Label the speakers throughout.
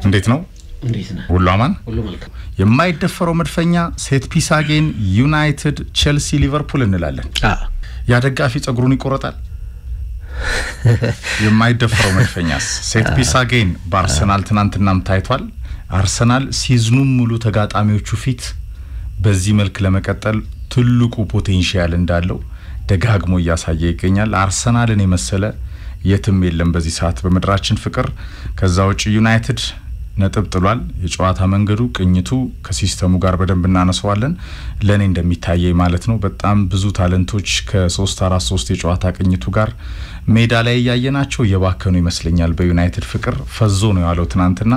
Speaker 1: እንዴት ነው ሁሉ አማን
Speaker 2: ሁሉ መልካም
Speaker 1: የማይደፈረው መድፈኛ ሴት ፒስ አጌን ዩናይትድ ቼልሲ ሊቨርፑል እንላለን ያደጋፊ ጸጉሩን ይቆረጣል የማይደፈረው መድፈኛስ ሴት ፒስ አጌን በአርሰናል ትናንትናም ታይቷል አርሰናል ሲዝኑም ሙሉ ተጋጣሚዎቹ ፊት በዚህ መልክ ለመቀጠል ትልቁ ፖቴንሻል እንዳለው ደጋግሞ ያሳየ ይገኛል አርሰናልን የመሰለ የትም የለም በዚህ ሰዓት በመድራችን ፍቅር ከዛው ዩናይትድ ነጥብ ጥሏል የጨዋታ መንገዱ ቅኝቱ ከሲስተሙ ጋር በደንብ እናነሳዋለን ለኔ እንደሚታየይ ማለት ነው በጣም ብዙ ታለንቶች ከ343 የጨዋታ ቅኝቱ ጋር ሜዳ ላይ ያያየናቸው የባከኑ ይመስለኛል በዩናይትድ ፍቅር ፈዞ ነው ያለው ትናንትና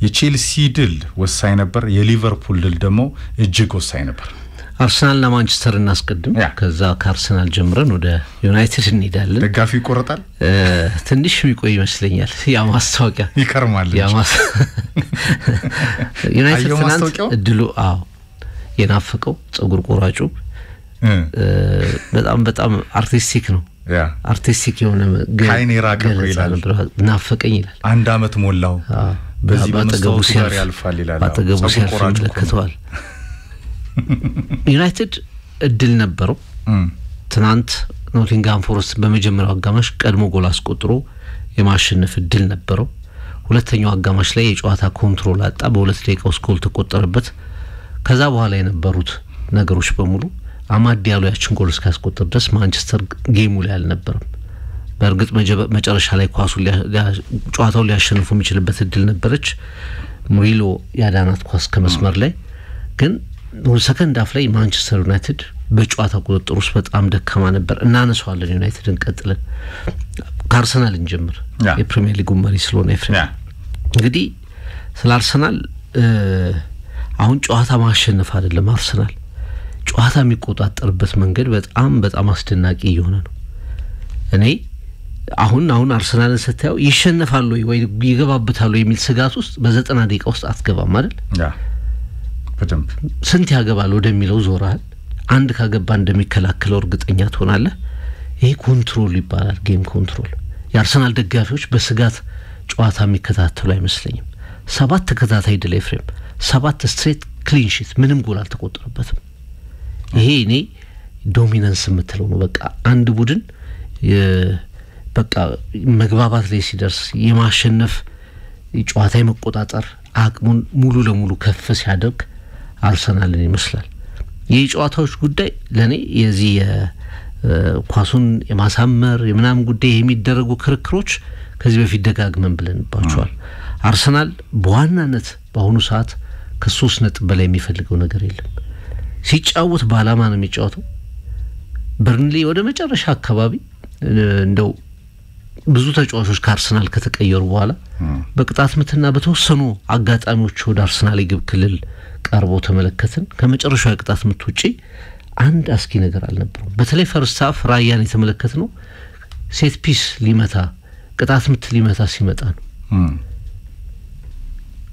Speaker 1: የቼልሲ ድል ወሳኝ ነበር የሊቨርፑል ድል ደግሞ እጅግ ወሳኝ ነበር
Speaker 2: አርሰናልና ማንቸስተር እናስቀድም ከዛ ከአርሰናል ጀምረን ወደ ዩናይትድ እንሄዳለን
Speaker 1: ደጋፊ ይቆረጣል
Speaker 2: ትንሽ የሚቆይ ይመስለኛል ያ ማስታወቂያ
Speaker 1: ይከርማል
Speaker 2: ያ ዩናይትድ ትናንት እድሉ የናፈቀው ጸጉር ቆራጩ በጣም አርቲስቲክ ነው አርቲስቲክ የሆነ
Speaker 1: ካይኔ ራቀው ይላል
Speaker 2: ናፈቀኝ ይላል
Speaker 1: አንድ አመት ሞላው በዚህ በመስተው ጋር ያልፋል ይላል
Speaker 2: ባጠገቡ ሲያልፍ ከተዋል ዩናይትድ እድል ነበረው ትናንት ኖቲንግሃም ፎረስት በመጀመሪያው አጋማሽ ቀድሞ ጎል አስቆጥሮ የማሸነፍ እድል ነበረው ሁለተኛው አጋማሽ ላይ የጨዋታ ኮንትሮል አጣ በሁለት ደቂቃ ውስጥ ጎል ተቆጠረበት ከዛ በኋላ የነበሩት ነገሮች በሙሉ አማድ ያለው ያችን ጎል እስካስቆጠረ ድረስ ማንቸስተር ጌሙ ላይ አልነበረም በእርግጥ መጨረሻ ላይ ኳሱ ጨዋታው ሊያሸንፉ የሚችልበት እድል ነበረች ሙሪሎ ያዳናት ኳስ ከመስመር ላይ ግን ሰከንድ አፍ ላይ ማንቸስተር ዩናይትድ በጨዋታ ቁጥጥር ውስጥ በጣም ደካማ ነበር እናነሳዋለን ዩናይትድን ቀጥለን ከአርሰናል እንጀምር የፕሪሚየር ሊግ መሪ ስለሆነ ኤፍሬም እንግዲህ ስለ አርሰናል አሁን ጨዋታ ማሸነፍ አይደለም አርሰናል ጨዋታ የሚቆጣጠርበት መንገድ በጣም አስደናቂ የሆነ ነው እኔ አሁን አርሰናልን ስታየው ይሸነፋሉ ወይ ይገባበታሉ የሚል ስጋት ውስጥ በ90 ደቂቃ ውስጥ አትገባም አይደል
Speaker 1: በደንብ
Speaker 2: ስንት ያገባል ወደሚለው ዞራል አንድ ካገባ እንደሚከላከለው እርግጠኛ ትሆናለህ ይሄ ኮንትሮል ይባላል ጌም ኮንትሮል የአርሰናል ደጋፊዎች በስጋት ጨዋታ የሚከታተሉ አይመስልኝም 7 ተከታታይ ድል ኤፍሬም 7 ስትሬት ክሊን ሺት ምንም ጎል አልተቆጠረበትም ይሄ እኔ ዶሚናንስ የምትለው ነው በቃ አንድ ቡድን በቃ መግባባት ላይ ሲደርስ የማሸነፍ ጨዋታ የመቆጣጠር አቅሙን ሙሉ ለሙሉ ከፍ ሲያደርግ አርሰናልን ይመስላል የጨዋታዎች ጉዳይ ለኔ የዚህ ኳሱን የማሳመር የምናም ጉዳይ የሚደረጉ ክርክሮች ከዚህ በፊት ደጋግመን ብለንባቸዋል አርሰናል በዋናነት በአሁኑ ሰዓት ከ3 ነጥብ በላይ የሚፈልገው ነገር የለም ሲጫወት ባላማ ነው የሚጫወተው በርንሊ ወደ መጨረሻ አካባቢ እንደው ብዙ ተጫዋቾች ከአርሰናል ከተቀየሩ በኋላ በቅጣት ምትና በተወሰኑ አጋጣሚዎች ወደ አርሰናል ይግብ ክልል ቀርቦ ተመለከትን ከመጨረሻው የቅጣት ምት ውጪ አንድ አስኪ ነገር አልነበረም በተለይ ፈርስት ሃፍ ራያን የተመለከትነው ሴት ፒስ ሊመታ ቅጣት ምት ሊመታ ሲመጣ ነው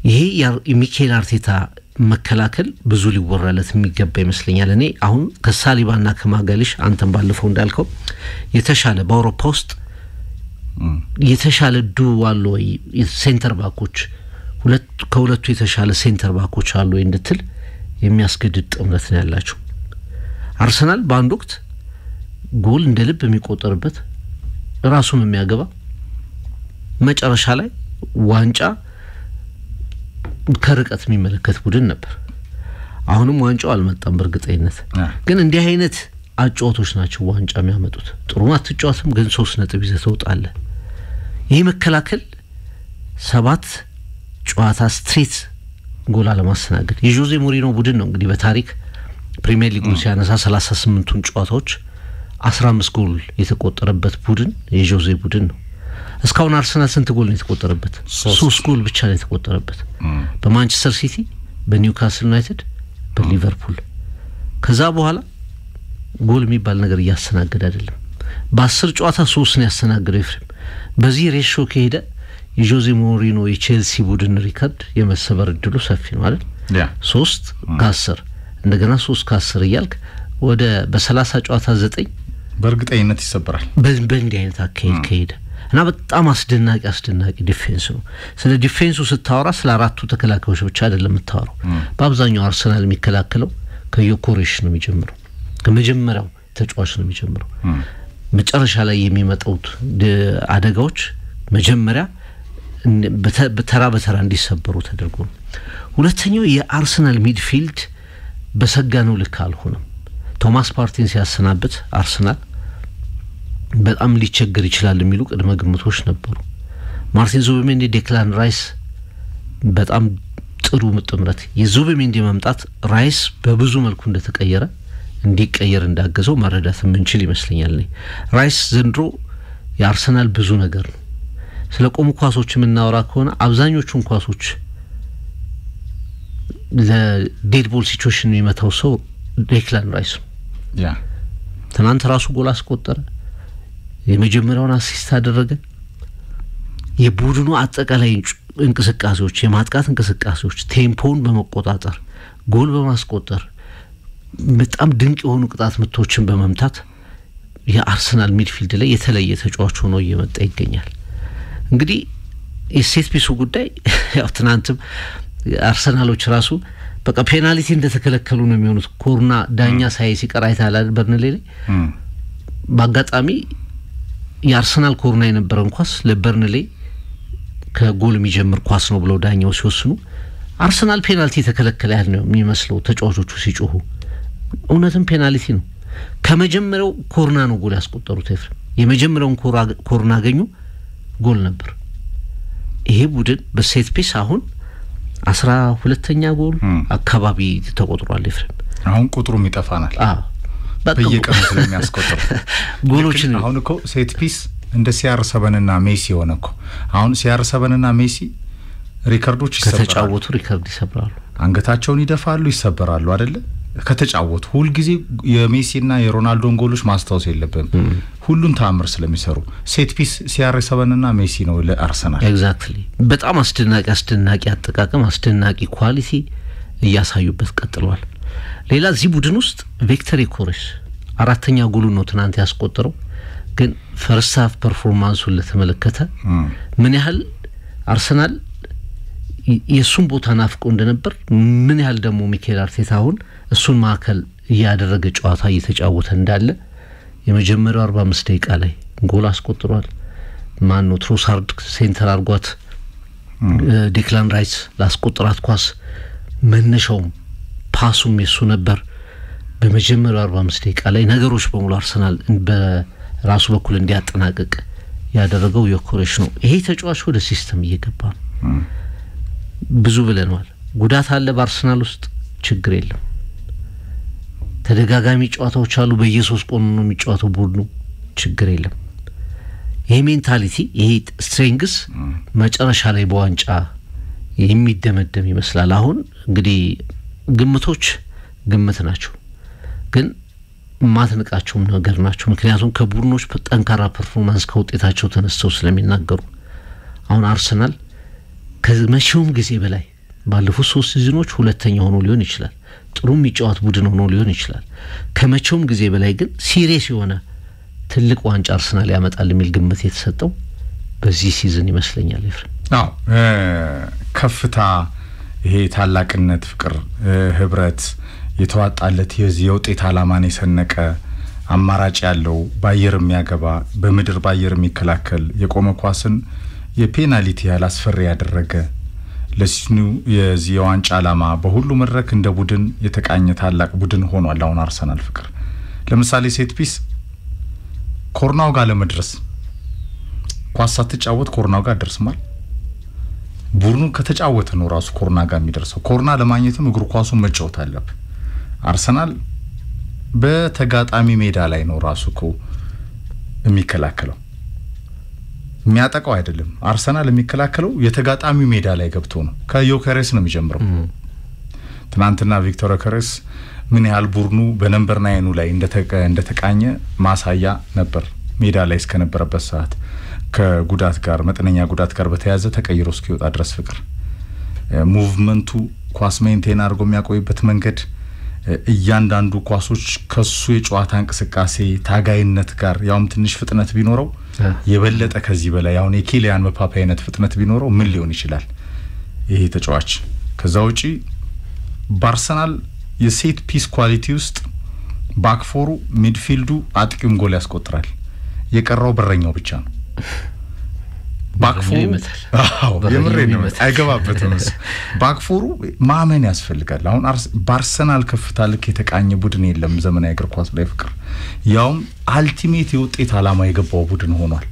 Speaker 2: ይሄ የሚኬል አርቴታ መከላከል ብዙ ሊወራለት የሚገባ ይመስለኛል እኔ አሁን ከሳሊባና ከማጋሊሽ አንተም ባለፈው እንዳልከው የተሻለ በአውሮፓ ውስጥ የተሻለ ዱዋል ወይ ሴንተር ባኮች ከሁለቱ የተሻለ ሴንተር ባኮች አሉ ወይ እንድትል የሚያስገድድ ጥምረት ነው ያላቸው አርሰናል በአንድ ወቅት ጎል እንደ ልብ የሚቆጠርበት ራሱን የሚያገባ መጨረሻ ላይ ዋንጫ ከርቀት የሚመለከት ቡድን ነበር አሁንም ዋንጫው አልመጣም በርግጠኝነት ግን እንዲህ አይነት አጫዋቾች ናቸው ዋንጫ የሚያመጡት ጥሩ አትጫወትም ግን 3 ነጥብ ይዘህ ትወጣለህ ይሄ መከላከል 7 ጨዋታ ስትሬት ጎል አለማስተናገድ የጆዜ ሞሪኖ ቡድን ነው እንግዲህ በታሪክ ፕሪሚየር ሊጉን ሲያነሳ 38ቱን ጨዋታዎች 15 ጎል የተቆጠረበት ቡድን የጆዜ ቡድን ነው እስካሁን አርሰናል ስንት ጎል ነው የተቆጠረበት 3 ጎል ብቻ ነው የተቆጠረበት በማንቸስተር ሲቲ በኒውካስል ዩናይትድ በሊቨርፑል ከዛ በኋላ ጎል የሚባል ነገር ያስተናገደ አይደለም በ10 ጨዋታ 3 ነው ያስተናገደው ኤፍሬም በዚህ ሬሾ ከሄደ የጆዜ ሞሪኖ የቼልሲ ቡድን ሪከርድ የመሰበር እድሉ ሰፊ ነው አይደል 3 ከ10 እንደገና 3 ከ10 ይያልክ ወደ በ30 ጨዋታ 9
Speaker 1: በርግጠኝነት ይሰበራል
Speaker 2: በእንዲህ አይነት አካሄድ ከሄደ እና በጣም አስደናቂ ዲፌንስ ነው ስለ ዲፌንሱ ስታወራ ስለ አራቱ ተከላካዮች ብቻ አይደለም የምታወራው በአብዛኛው አርሰናል የሚከላከለው ከዮኮሬሽ ነው የሚጀምረው ከመጀመሪያው ተጫዋች ነው የሚጀምረው መጨረሻ ላይ የሚመጣውት አደጋዎች መጀመሪያ በተራ እንዲሰበሩ ተደርጎ ሁለተኛው የአርሰናል ሚድፊልድ በሰጋነው ልክ አልሆነም ቶማስ ፓርቲን ሲያሰናበት አርሰናል በጣም ሊቸገር ይችላል የሚሉ ቅድመ ግምቶች ነበሩ ማርቲን ዙቢሜንዲ ዴክላን ራይስ በጣም ጥሩ ምጥምረት የዙቢሜንዲ መምጣት ራይስ በብዙ መልኩ እንደተቀየረ እንዲቀየር እንዳገዘው ማረዳት ምንችል ይመስለኛል ራይስ ዘንድሮ የአርሰናል ብዙ ነገር ነው ስለ ቆሙ ኳሶች ምናወራ ከሆነ አብዛኞቹን ኳሶች ለዴድ ቦል ሲቹዌሽን የሚመታው ሰው ዴክላን ራይስ
Speaker 1: ያ
Speaker 2: ትናንት ራሱ ጎል አስቆጠረ የመጀመሪያውን አሲስት አደረገ የቡድኑ አጠቃላይ እንቅስቃሴዎች የማጥቃት እንቅስቃሴዎች ቴምፖውን በመቆጣጠር ጎል በማስቆጠር በጣም ድንቅ የሆኑ ቅጣት ምቶችን በመምታት የአርሰናል ሚድፊልድ ላይ የተለየ ተጫዋች ሆኖ እየመጣ ይገኛል እንግዲህ የሴት ፒሱ ጉዳይ ያው ትናንትም አርሰናሎች ራሱ በቃ ፔናልቲ እንደተከለከሉ ነው የሚሆኑት ኮርና ዳኛ ሳይ ሲቀር አይታላል በርንሌ ላይ በአጋጣሚ የአርሰናል ኮርና የነበረን ኳስ ለበርንሌ ከጎል የሚጀምር ኳስ ነው ብለው ዳኛው ሲወስኑ አርሰናል ፔናልቲ ተከለከለ ያል ነው የሚመስለው ተጫዋቾቹ ሲጮሁ እውነትም ፔናልቲ ነው ከመጀመሪያው ኮርና ነው ጎል ያስቆጠሩት ኤፍሬም የመጀመሪያውን ኮርና አገኙ ጎል ነበር ይሄ ቡድን በሴት ፒስ አሁን 12ኛ ጎል አካባቢ ተቆጥሯል ኤፍሬም
Speaker 1: አሁን ቁጥሩም ይጠፋናል በየቀኑ ስለሚያስቆጥሩ ጎሎችን አሁን እኮ ሴት ፒስ እንደ CR7 እና ሜሲ ሆነኮ አሁን CR7 እና ሜሲ ሪከርዶች ይሰበራሉ
Speaker 2: ከተጫወቱ ሪከርድ ይሰበራሉ
Speaker 1: አንገታቸውን ይደፋሉ ይሰበራሉ አይደለ ከተጫወቱ ሁሉ ጊዜ የሜሲና የሮናልዶን ጎሎች ማስታወስ የለብንም ሁሉን ታምር ስለሚሰሩ ሴት ፒስ CR7 እና ሜሲ ነው ለአርሰናል
Speaker 2: ኤግዛክትሊ በጣም አስደናቂ አጠቃቀም አስደናቂ ኳሊቲ እያሳዩበት ቀጥሏል ሌላ እዚህ ቡድን ውስጥ ቪክተር ዮኬሬሽ አራተኛ ጎሉ ነው ትናንት ያስቆጠረው ግን ፈርስት ሃፍ ፐርፎርማንሱን ለተመለከተ ምን ያህል አርሰናል የሱን ቦታ ናፍቆ እንደነበር ምን ያህል ደግሞ ሚኬል አርቴታ አሁን እሱን ማከል ያደረገ ጨዋታ እየተጫወተ እንዳለ የመጀመሪያው 45 ደቂቃ ላይ ጎል አስቆጥሯል ማን ነው ትሮሳርድ ሴንተር አርጓት ዴክላን ራይስ ላስቆጥራት ኳስ መነሻው ፓሱም የሱ ነበር በመጀመሪያው 45 ደቂቃ ላይ ነገሮች በሙሉ አርሰናል በራሱ በኩል እንዲያጠናቅቅ ያደረገው ዮኬሬሽ ነው ይሄ ተጫዋች ወደ ሲስተም እየገባ ብዙ ብለናል ጉዳት አለ በአርሰናል ውስጥ ችግር የለም ተደጋጋሚ ጨዋታዎች አሉ በየሶስት ቀኑ ነው የሚጫወተው ቡድኑ ችግር የለም ይሄ ሜንታሊቲ ይሄ ስትሬንግስ መጨረሻ ላይ በዋንጫ የሚደመደም ይመስላል አሁን እንግዲህ ግምቶች ግምት ናቸው ግን ማትንቃቸው ነገር ናቸው ምክንያቱም ከቡድኖች በጠንካራ ፐርፎርማንስ ከውጤታቸው ተነስተው ስለሚናገሩ አሁን አርሰናል ከመቼውም ጊዜ በላይ ባለፉት 3 ሲዝኖች ሁለተኛ ሆኖ ሊሆን ይችላል ጥሩ የሚጫወት ቡድን ሆኖ ሊሆን ይችላል ከመቼውም ጊዜ በላይ ግን ሲሪየስ የሆነ ትልቅ ዋንጫ አርሰናል ያመጣል የሚል ግምት የተሰጠው በዚህ ሲዝን ይመስለኛል ኤፍሬም
Speaker 1: አዎ ከፍታ ይሄ ታላቅነት ፍቅር ህብረት የተዋጣለት የውጤት አላማን የሰነቀ አማራጭ ያለው ባየር የሚያገባ በመድር ባየር የሚከላከል የቆመ ኳስን የፔናልቲ ያላስፈሪ ያደረገ ለሲኑ የዚህ ዋንጫ አላማ በሁሉ መድረክ እንደ ቡድን የተቃኘ ታላቅ ቡድን ሆኗል አሁን አርሰናል ፍቅር ለምሳሌ ሴት ፒስ ኮርናው ጋር ለመድረስ ኳስ ሳትጫወት ኮርናው ጋር ደርስማል ቡድኑ ከተጫወተ ነው ራሱ ኮርና ጋር የሚደርሰው ኮርና ለማግኘትም እግሩ ኳሱን መጫወት አለበት አርሰናል በተጋጣሚ ሜዳ ላይ ነው ራሱ እኮ የሚከላከለው የሚያጠቃው አይደለም አርሰናል የሚከላከለው የተጋጣሚ ሜዳ ላይ ገብቶ ነው ከዮኬሬስ ነው የሚጀምረው ትናንትና ቪክተር ዮኬሬስ ምን ያህል ቡድኑ በነምበር 9 ላይ እንደተቃኘ ማሳያ ነበር ሜዳ ላይ እስከነበረበት ሰዓት ከጉዳት ጋር መጠነኛ ጉዳት ጋር በተያያዘ ተቀይሮ እስኪወጣ ድረስ ፍቅር ሙቭመንቱ ኳስ ሜንቴን አድርጎ የሚያቆይበት መንገድ እያንዳንዱ ኳሶች ከሱ የጨዋታ እንቅስቃሴ ታጋይነት ጋር ያውም ትንሽ ፍጥነት ቢኖረው የበለጠ ከዚህ በላይ ያው የኪሊያን መባፔ አይነት ፍጥነት ቢኖረው ምን ሊሆን ይችላል ይሄ ተጫዋች ከዛው ውጪ በአርሰናል የሴት ፒስ ኳሊቲ ውስጥ ባክፎሩ ሚድፊልዱ አጥቂውም ጎል ያስቆጥራል የቀረው በረኛው ብቻ ነው ባክፎሩ የምሬ ነው አይገባበትም ባክፎሩ ማመን ያስፈልጋል አሁን በአርሰናል ከፍታ ልክ የተቃኘ ቡድን የለም ዘመናዊ እግር ኳስ ላይ ፍቅር ያውም አልቲሜት የውጤት አላማ የገባው ቡድን ሆኗል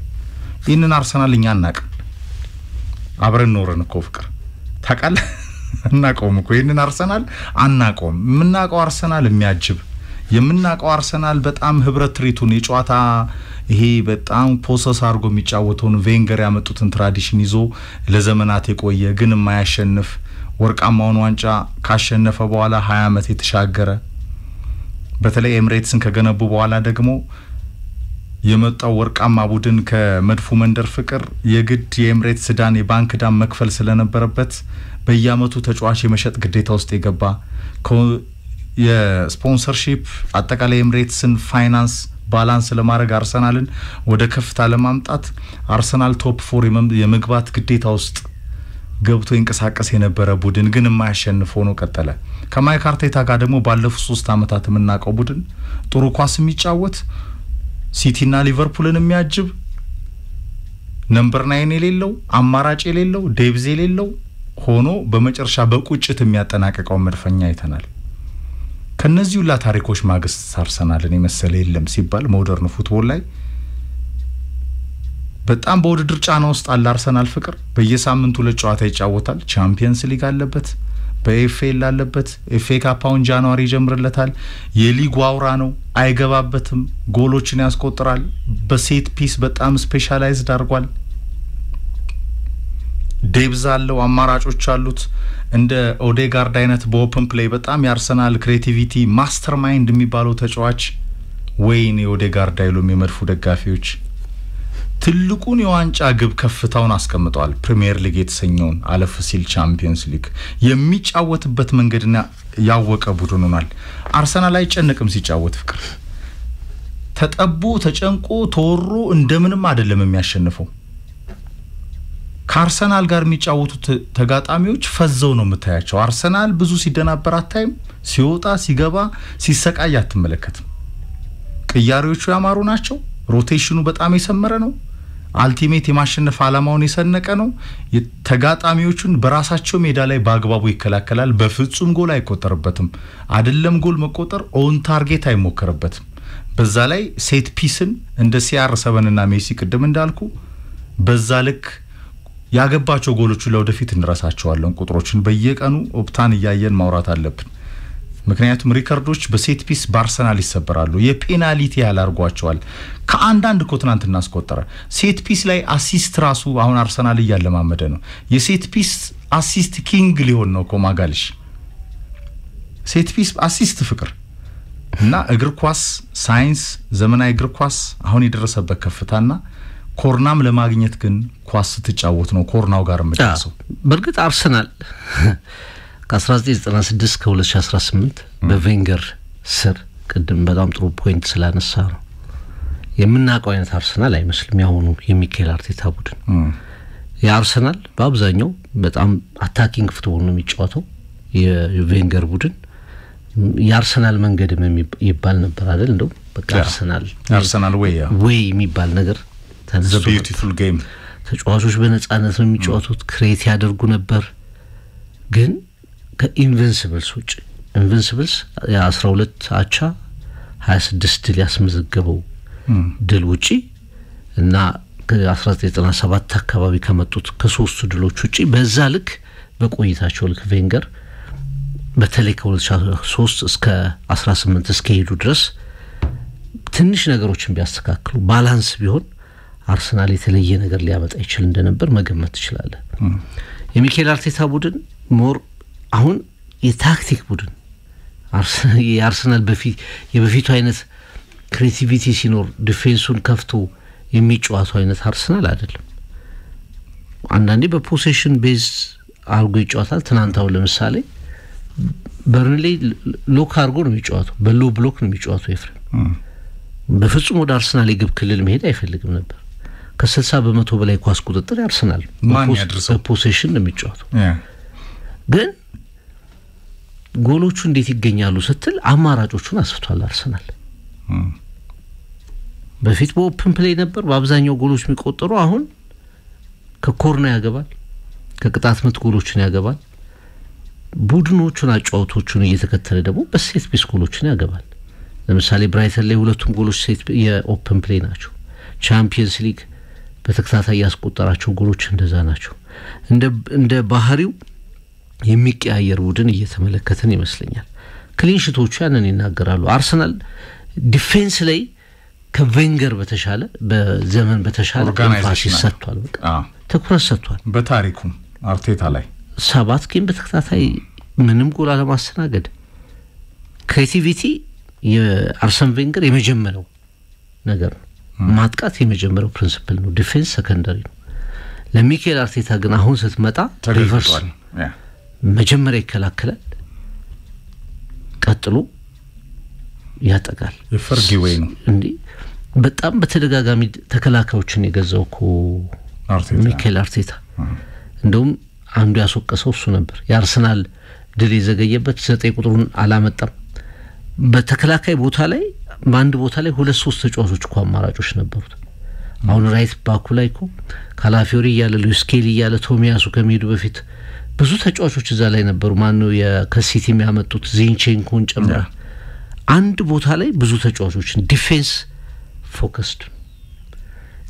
Speaker 1: ይሄንን አርሰናል እኛ እናቅ አብረን ኖረን እኮ ፍቅር ታውቃለህ እናቆም እኮ ይሄንን አርሰናል አናቆም ምናቀው አርሰናል የሚያጅብ የምናቀው አርሰናል በጣም ህብረት ትሪቱን የጨዋታ ይሄ በጣም ፖሰስ አርጎ የሚጫወተውን ቬንገር ያመጡትን ትራዲሽን ይዞ ለዘመናት የቆየ ግን የማያሸንፍ ወርቃማውን ዋንጫ ካሸነፈ በኋላ 20 አመት የተሻገረ በተለይ ኤምሬትስን ከገነቡ በኋላ ደግሞ የመጣው ወርቃማ ቡድን ከመድፉ መንደር ፍቅር የግድ የኤምሬትስ ዳን የባንክ ዳን መክፈል ስለነበረበት በየአመቱ ተጫዋች የመሸጥ ግዴታ ውስጥ የገባ የስፖንሰርሺፕ አጠቃላይ ኤምሬትስን ፋይናንስ ባላንስ ለማድረግ አርሰናልን ወደ ከፍታ ለማምጣት አርሰናል ቶፕ 4 የመግባት ግዴታ ውስጥ ገብቶ ይንቀሳቀስ የነበረ ቡድን ግን የማያሸንፍ ሆኖ ቀጠለ ከማይክ አርቴታ ጋር ደግሞ ባለፉት 3 አመታት የምናቀው ቡድን ጥሩ ኳስ የሚጫወት ሲቲና ሊቨርፑልን የሚያጅብ ነምበር 9 የሌለው አማራጭ የሌለው ዴቭዝ የሌለው ሆኖ በመጨረሻ በቁጭት የሚያጠናቀቀው መድፈኛ አይተናል ከነዚህ ሁሉ ታሪኮች ማግስት አርሰናልን የመሰለ የለም ሲባል ሞደርን ፉትቦል ላይ በጣም በውድድር ጫና ውስጥ አለ አርሰናል ፍቅር በየሳምንቱ ለጨዋታ ይጫወታል ቻምፒየንስ ሊግ አለበት በኤፍኤል አለበት ኤፍኤ ካፓውን ጃንዋሪ ጀምርለታል የሊጉ አውራ ነው አይገባበትም ጎሎችን ያስቆጥራል በሴት ፒስ በጣም ስፔሻላይዝድ አድርጓል ዴቭዝ አለው አማራጮች አሉት እንደ ኦዴጋርድ አይነት በኦፕን ፕሌይ በጣም ያርሰናል ክሬቲቪቲ ማስተርማይንድ የሚባለው ተጫዋች ወይኔ ኦዴጋርድ አይሉም የመድፉ ደጋፊዎች ትልቁን የዋንጫ ግብ ከፍታውን አስቀምጧል ፕሪሚየር ሊግ የተሰኘውን አለፍ ሲል ቻምፒየንስ ሊግ የሚጫወትበት መንገድና ያወቀ ቡድን ሆኗል አርሰናል አይጨነቅም ሲጫወት ፍቅር ተጠቡ ተጨንቆ ተወሩ እንደምንም አይደለም የሚያሸንፈው ከአርሰናል ጋር የሚጫወቱት ተጋጣሚዎች ፈዘው ነው የምታያቸው አርሰናል ብዙ ሲደናበር አታይም ሲወጣ ሲገባ ሲሰቃይ አትመለከትም ቅያሪዎቹ ያማሩ ናቸው ሮቴሽኑ በጣም የሰመረ ነው አልቲሜት የማሸነፍ አላማውን የሰነቀ ነው ተጋጣሚዎቹን በራሳቸው ሜዳ ላይ በአግባቡ ይከላከላል በፍጹም ጎል አይቆጠርበትም አይደለም ጎል መቆጠር ኦን ታርጌት አይሞከርበትም በዛ ላይ ሴት ፒስን እንደ CR7 እና ሜሲ ቅድም እንዳልኩ በዛ ልክ ያገባቸው ጎሎቹ ለወደፊት እንራሳቸዋለን ቁጥሮችን በየቀኑ ኦፕታን ያያየን ማውራት አለብን ምክንያቱም ሪከርዶች በሴት ፒስ በአርሰናል ይሰበራሉ የፔናልቲ ያላርጓቸዋል ከአንዳንድ ኮትናንት እናስቆጠረ ሴት ፒስ ላይ አሲስት ራሱ አሁን አርሰናል ያለማመደ ነው የሴት ፒስ አሲስት ኪንግ ሊሆን ነው ኮማጋልሽ ሴት ፒስ አሲስት ፍቅር እና እግር ኳስ ሳይንስ ዘመናዊ እግር ኳስ አሁን የደረሰበት ከፍታና ኮርናም ለማግኘት ግን ኳስ ተጫወት ነው ኮርናው ጋር መጣሰው
Speaker 2: በርግጥ አርሰናል ከ1996 እስከ 2018 በቬንገር ስር ቅድም በጣም ጥሩ ፖይንት ስላነሳ ነው የምናቀው አይነት አርሰናል አይመስልም ያሁኑ የሚኬል አርቴታ ቡድን የአርሰናል በአብዛኛው በጣም አታኪንግ ፉትቦል ነው የሚጫወተው የቬንገር ቡድን የአርሰናል መንገድም ይባል ነበር አይደል እንደው በቃ
Speaker 1: አርሰናል
Speaker 2: ወይ የሚባል ነገር
Speaker 1: the beautiful game
Speaker 2: ተጫዋቾች በነጻነት ነው የሚጫወቱት ክሬት ያደርጉ ነበር ግን ከኢንቪንሲብልስ ውጪ ኢንቪንሲብልስ ያ12 አቻ 26 ድል ያስመዘገበው ድል ውጪ እና ከ1997 አካባቢ ከመጡት ከሶስቱ ድሎች ውጪ በዛ ልክ በቆይታቸው ልክ ቬንገር በተለይ ከ2003 እስከ 18 እስከ ሄዱ ድረስ ትንሽ ነገሮችን ቢያስተካክሉ ባላንስ ቢሆን አርሰናል የተለየ ነገር ሊያመጣ ይችላል እንደነበር መገመት ይችላል የሚኬል አርቴታ ቡድን ሞር አሁን የታክቲክ ቡድን አርሰናል በፊቱ አይነት ክሬቲቪቲ ሲኖር ዲፌንሱን ከፍቶ የሚጫወቱ አይነት አርሰናል አይደለም አንዳንዴ በፖሴሽን ቤዝ አርጎ ይጫወታል ትናንታው ለምሳሌ በርንሌ ሎክ አርጎ ነው የሚጫወተው በሎ ብሎክ ነው የሚጫወተው ኤፍሬም በፍጹም ወደ አርሰናል የግብ ክልል መሄድ አይፈልግም ነበር ከ60% በላይ ኳስ ቁጥጥር ያርሰናል ፖሴሽን ነው የሚጫወተው ግን ጎሎቹ እንዴት ይገኛሉ ስትል አማራጮቹን አስፍቷል አርሰናል በፊት በኦፕን ፕሌይ ነበር በአብዛኛው ጎሎች የሚቆጠሩ አሁን ከኮርና ያገባል ከቅጣት ምት ጎሎችን ያገባል ቡድኖቹን አጫውቶቹን እየተከተለ ደግሞ በሴት ፒስ ጎሎችን ያገባል ለምሳሌ ብራይተን ላይ ሁለቱም ጎሎች ሴት የኦፕን ፕሌይ ናቸው ቻምፒየንስ ሊግ በተከታታይ ያስቆጠራቸው ጎሎች እንደዛ ናቸው እንደ ባህሪው የሚቀያየር ቡድን እየተመለከተን ይመስለኛል ክሊንሺቶቹ ያንን ይናገራሉ አርሰናል ዲፌንስ ላይ ከቬንገር በተሻለ በዘመን በተሻለ ኤምፋሲስ ሰጥቷል በቃ ትኩረት ሰጥቷል
Speaker 1: በታሪኩም አርቴታ ላይ
Speaker 2: 7 ጌም በተከታታይ ምንም ጎል አለማስተናገድ ክሬቲቪቲ የአርሰን ቬንገር የመጀመሪያው ነገር ነው ማጥቃት የመጀመሪያው ፕሪንሲፕል ነው ዲፌንስ ሰከንደሪ ነው ለሚኬል አርቴታ ግን አሁን ስትመጣ ሪቨርስ መጀመሪያ ይከላከላል ቀጥሎ ያጠቃል
Speaker 1: የፈርጊ ወይ ነው
Speaker 2: እንዴ በጣም በተደጋጋሚ ተከላካዮችን የገዛውኮ ሚኬል አርቴታ እንደውም አንዱ ያስወቀሰው እሱ ነበር የአርሰናል ድል የዘገየበት 9 ቁጥሩን አላመጣም በተከላካይ ቦታ ላይ በአንድ ቦታ ላይ 2-3 ተጫዋቾች እኮ አማራጮች ነበሩት አሁን ራይት ባኩ ላይ እኮ ካላፊዮሪ ያለ ሉዊስ ኬሊ ያለ ቶሚያሱ ከመሄዱ በፊት ብዙ ተጫዋቾች እዛ ላይ ነበሩ ማነው የከሲቲ የሚያመጡት ዚንቼንኮን ጨምራ አንድ ቦታ ላይ ብዙ ተጫዋቾችን ዲፌንስ ፎከስድ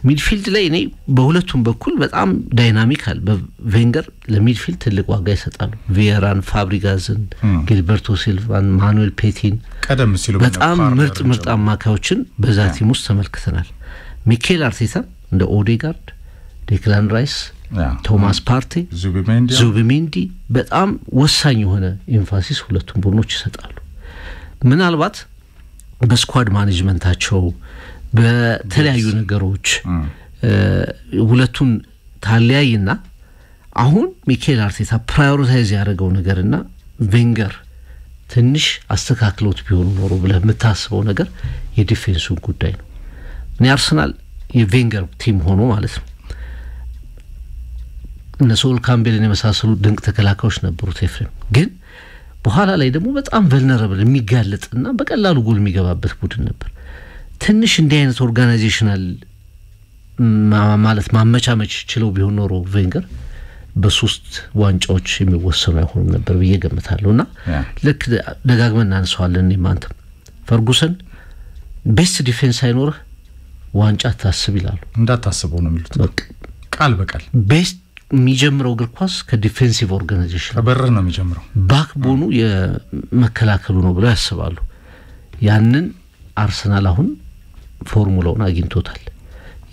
Speaker 2: ሚድፊልድ ላይ እኔ በሁለቱም በኩል በጣም ዳይናሚካል በቬንገር ለሚድፊልድ ትልቅ ዋጋ ይሰጣሉ ቪየራን ፋብሪጋዝን ጊልበርቶ ሲልቫን ማኑኤል ፔቲን
Speaker 1: ቀደም ሲሉ
Speaker 2: በጣም ምርጥ አማካዮችን በዛ ቲም ውስጥ ተመልክተናል ሚኬል አርቴታ እንደ ኦዴጋርድ ዴክላን ራይስ ቶማስ ፓርቴ ዙቢሜንዲ በጣም ወሳኝ የሆነ ኤምፋሲስ ሁለቱም ቡድኖች ይሰጣሉ ምናልባት በስኳድ ማኔጅመንታቸው በተለያዩ ነገሮች ሁለቱን ታለያይና አሁን ሚኬል አርቴታ ፕራዮሪታይዝ ያደረገው ነገርና ቬንገር ትንሽ አስተካክሎት ቢሆኑ ኖሮ ብለህ የምታስበው ነገር የዲፌንሱ ጉዳይ ነው እኔ አርሰናል የቬንገር ቲም ሆኖ ማለት ነው ነሶል ካምቤልን የመሳሰሉ ድንቅ ተከላካዮች ነበሩት ኤፍሬም ግን በኋላ ላይ ደግሞ በጣም ቨልነራብል የሚጋለጥና በቀላሉ ጎል የሚገባበት ቡድን ነበር ትንሽ እንዲህ አይነት ኦርጋናይዜሽናል ማለት ማመቻመች ችለው ቢሆን ኖሮ ቬንገር በሶስት ዋንጫዎች የሚወሰኑ አይሆንም ነበር በየገምታለውና ልክ ደጋግመን እናንሳዋለን የማንተም ፈርጉሰን ቤስት ዲፌንስ አይኖር ዋንጫ ታስብ ይላሉ
Speaker 1: እንዳታስበው ነው የሚሉት ቃል በቃል
Speaker 2: ቤስት የሚጀምረው እግር ኳስ ከዲፌንሲቭ ኦርጋናይዜሽን
Speaker 1: ከበር ነው የሚጀምረው
Speaker 2: ባክቦኑ የመከላከሉ ነው ብለው ያስባሉ ያንን አርሰናል አሁን ፎርሙላውን አግኝቶታል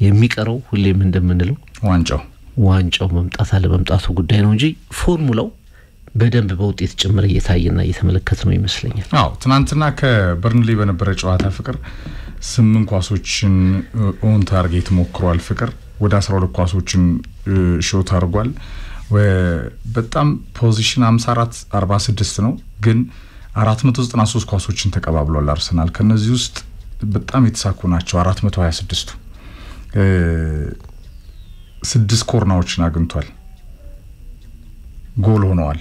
Speaker 2: የሚቀረው ሁሌም እንደምንለው ዋንጫው መምጣት አለ መምጣቱ ጉዳይ ነው እንጂ ፎርሙላው በደንብ በውጤት ጭምር እየታየና እየተመለከተ ነው ይመስለኛል
Speaker 1: አዎ ትናንትና ከበርንሊ በነበረ ጨዋታ ፍቅር 8 ኳሶችን ኦን ታርጌት ሞክሯል ፍቅር ወደ 12 ኳሶችን ሾት አርጓል በጣም ፖዚሽን 54 46 ነው ግን 493 ኳሶችን ተቀባብሏል አርሰናል ከነዚህ ውስጥ በጣም የተሳኩ ናቸው 426 6 ኮርናዎችን አግኝቷል ጎል ሆነዋል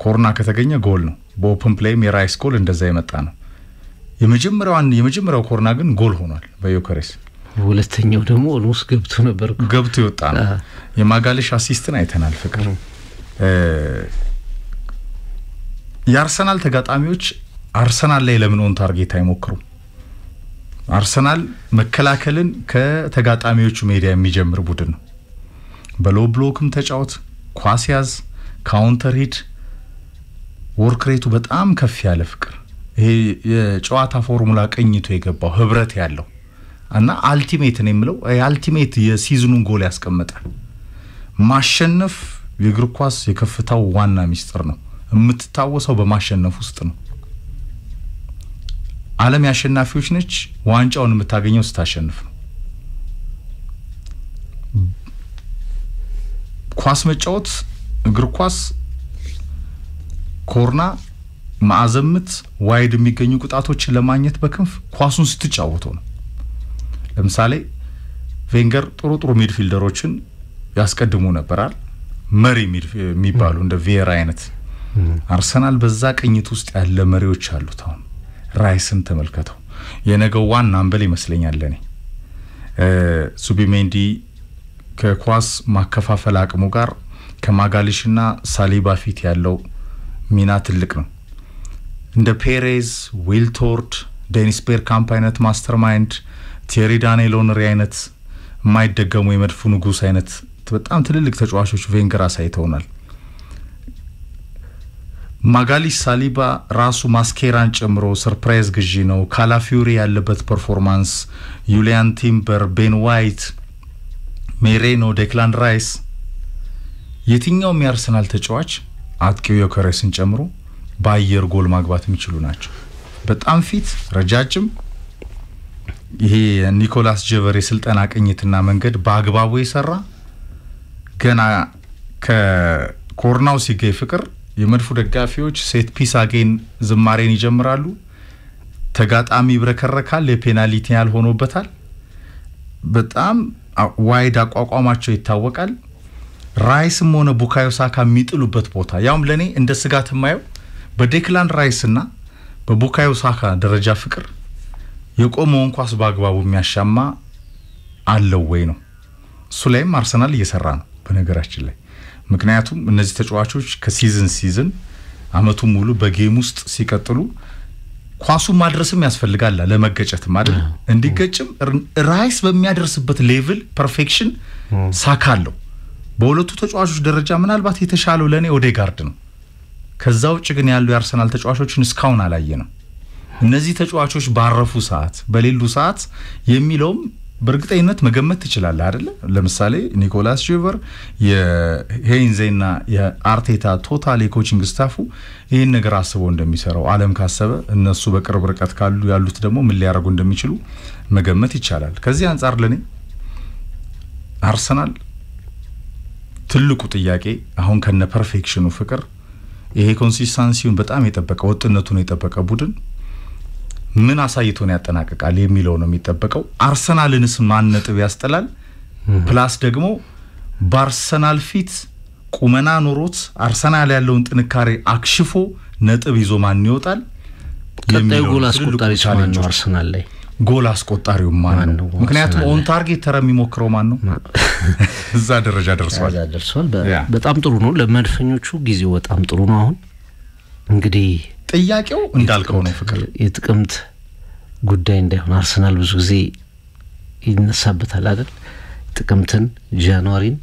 Speaker 1: ኮርና ከተገኘ ጎል ነው በኦፕን ፕሌይም የራይስ ጎል እንደዛ የመጣ ነው የመጀመሪያው ኮርና ግን ጎል ሆኗል በዮከሬስ
Speaker 2: ሁለተኛው ደግሞ ኦልሞስት ገብቶ
Speaker 1: ይወጣ ነው የማጋለሽ አሲስትን አይተናል ፍቅር የአርሰናል ተጋጣሚዎች አርሰናል ላይ ለምን ኦን ታርጌት አይሞክሩም አርሰናል መከላከልን ከተጋጣሚዎቹ ሜዳ የሚጀምር ቡድን ነው በሎ ብሎክም ተጫውት ኳስ ያዝ ካውንተር ሂድ ወርክ ሬቱ በጣም ከፍ ያለ ፍቅር ይሄ የጨዋታ ፎርሙላ ቀኝቶ የገባው ህብረት ያለው እና አልቲሜት ነው የሚለው አልቲሜት የሲዝኑን ጎል ያስቀመጣል ማሸነፍ የእግር ኳስ የከፍታው ዋና ሚስጥር ነው የምትታወሰው በማሸነፍ ውስጥ ነው ዓለም ያሸናፊዎች ነች ዋንጫውን የምታገኘው ስታሸንፍ ነው ኳስ መጫወት እግር ኳስ ኮርና ማዕዘምት ዋይድ የሚገኙ ቁጣቶችን ለማግኘት በክንፍ ኳሱን ስትጫወቱ ነው ለምሳሌ ቬንገር ጥሩ ሚድፊልደሮችን ያስቀድሙ ነበራል መሪ የሚባሉ እንደ ቪየራ አይነት አርሰናል በዛ ቅኝት ውስጥ ያለ መሪዎች አሉት አሁን ራይስን ተመልከተው የነገው ዋና አንበል ይመስለኛል ለኔ ሱቢሜንዲ ከኳስ ማከፋፈል አቅሙ ጋር ከማጋሊሽና ሳሊባ ፊት ያለው ሚና ትልቅ ነው እንደ ፔሬዝ ዊልቶርድ ዴኒስ ቤርካምፕ አይነት ማስተርማይንድ ቲየሪ ዳንኤል ኦነሪ አይነት ማይደገሙ የመድፉ ንጉስ አይነት በጣም ትልልቅ ተጫዋቾች ቬንገር አሳይተውናል ማጋሊሽ ሳሊባ ራሱ ማስኬራን ጨምሮ ሰርፕራይዝ ግዢ ነው ካላፊዮሪ ያለበት ፐርፎርማንስ ዩሊያን ቲምበር ቤን ዋይት ሜሬኖ ዴክላን ራይስ የትኛውም የአርሰናል ተጫዋች አጥቂው ዮከሬስን ጨምሮ ባየር ጎል ማግባት የሚችሉ ናቸው በጣም ፊት ረጃጅም ይሄ ኒኮላስ ጀቨሬ ስልጣና ቅኝትና መንገድ በአግባቡ ይሰራ ገና ከኮርናው ሲገኝ ፍቅር የመድፉ ደጋፊዎች ሴት ፒስ አጌን ዝማሬን ይጀምራሉ ተጋጣሚ ይብረከረካል የፔናልቲ ያልሆነበታል በጣም ዋይድ አቋቋማቸው ይታወቃል ራይስም ሆነ ቡካዮ ሳካ የሚጥሉበት ቦታ ያውም ለኔ እንደ ስጋት የማየው በዴክላን ራይስና በቡካዮ ሳካ ደረጃ ፍቅር የቆመውን ኳስ በአግባቡ የሚያሻማ አለው ወይ ነው እሱ ላይም አርሰናል እየሰራ ነው በነገራችን ላይ ምክንያቱም እነዚህ ተጫዋቾች ከሲዝን አመቱ ሙሉ በጌም ውስጥ ሲቀጥሉ ኳሱ ማድረስም ያስፈልጋል ለመገጨት ማለት እንዲገጭም ራይስ በሚያደርስበት ሌቭል ፐርፌክሽን ሳካለው በሁለቱ ተጫዋቾች ደረጃ ምናልባት የተሻለው ለኔ ኦዴጋርድ ነው ከዛው ውጭ ግን ያሉ የአርሰናል ተጫዋቾችን እስካሁን አላየንም እነዚህ ተጫዋቾች ባረፉ ሰዓት በሌሉ ሰዓት የሚለውም በርግጠኝነት መገመት ይችላል አይደል ለምሳሌ ኒኮላስ ጀቨር የሄንዜና የአርቴታ ቶታል ኮቺንግ ስታፉ ይሄን ነገር አስበው እንደሚሰራው ዓለም ካሰበ እነሱ በቅርብ ርቀት ካሉ ያሉት ደግሞ ምን ሊያረጉ እንደሚችሉ መገመት ይቻላል ከዚህ አንፃር ለኔ አርሰናል ትልቁ ጥያቄ አሁን ከነ ፐርፌክሽኑ ፍቅር ይሄ ኮንሲስተንሲውን በጣም የጠበቀ ወጥነቱን የጠበቀ ቡድን ምን አሳይቶን ያጠናቀቃል የሚለው ነው የሚጠበቀው አርሰናልንስ ማን ነጥብ ያስጠላል ፕላስ ደግሞ በአርሰናል ፊት ቁመና ኖሮት አርሰናል ያለውን ጥንካሬ አክሽፎ ነጥብ ይዞ ማን ይወጣል
Speaker 2: ቀጣዩ ጎል አስቆጣሪ ማን ነው አርሰናል ላይ ጎል አስቆጣሪው ማን ነው
Speaker 1: ምክንያቱም ኦን ታርጌት ተረም ይሞክረው ማን ነው እዛ ደረጃ ደርሷል
Speaker 2: በጣም ጥሩ ነው ለመድፈኞቹ ጊዜው በጣም ጥሩ ነው አሁን እንግዲህ
Speaker 1: ጥያቄው እንዳልከው ነው ፍቅር
Speaker 2: የጥቅምት ጉዳይ እንዳይሆን አርሰናል ብዙ ጊዜ ይነሳበታል አይደል ጥቅምትን ጃንዋሪን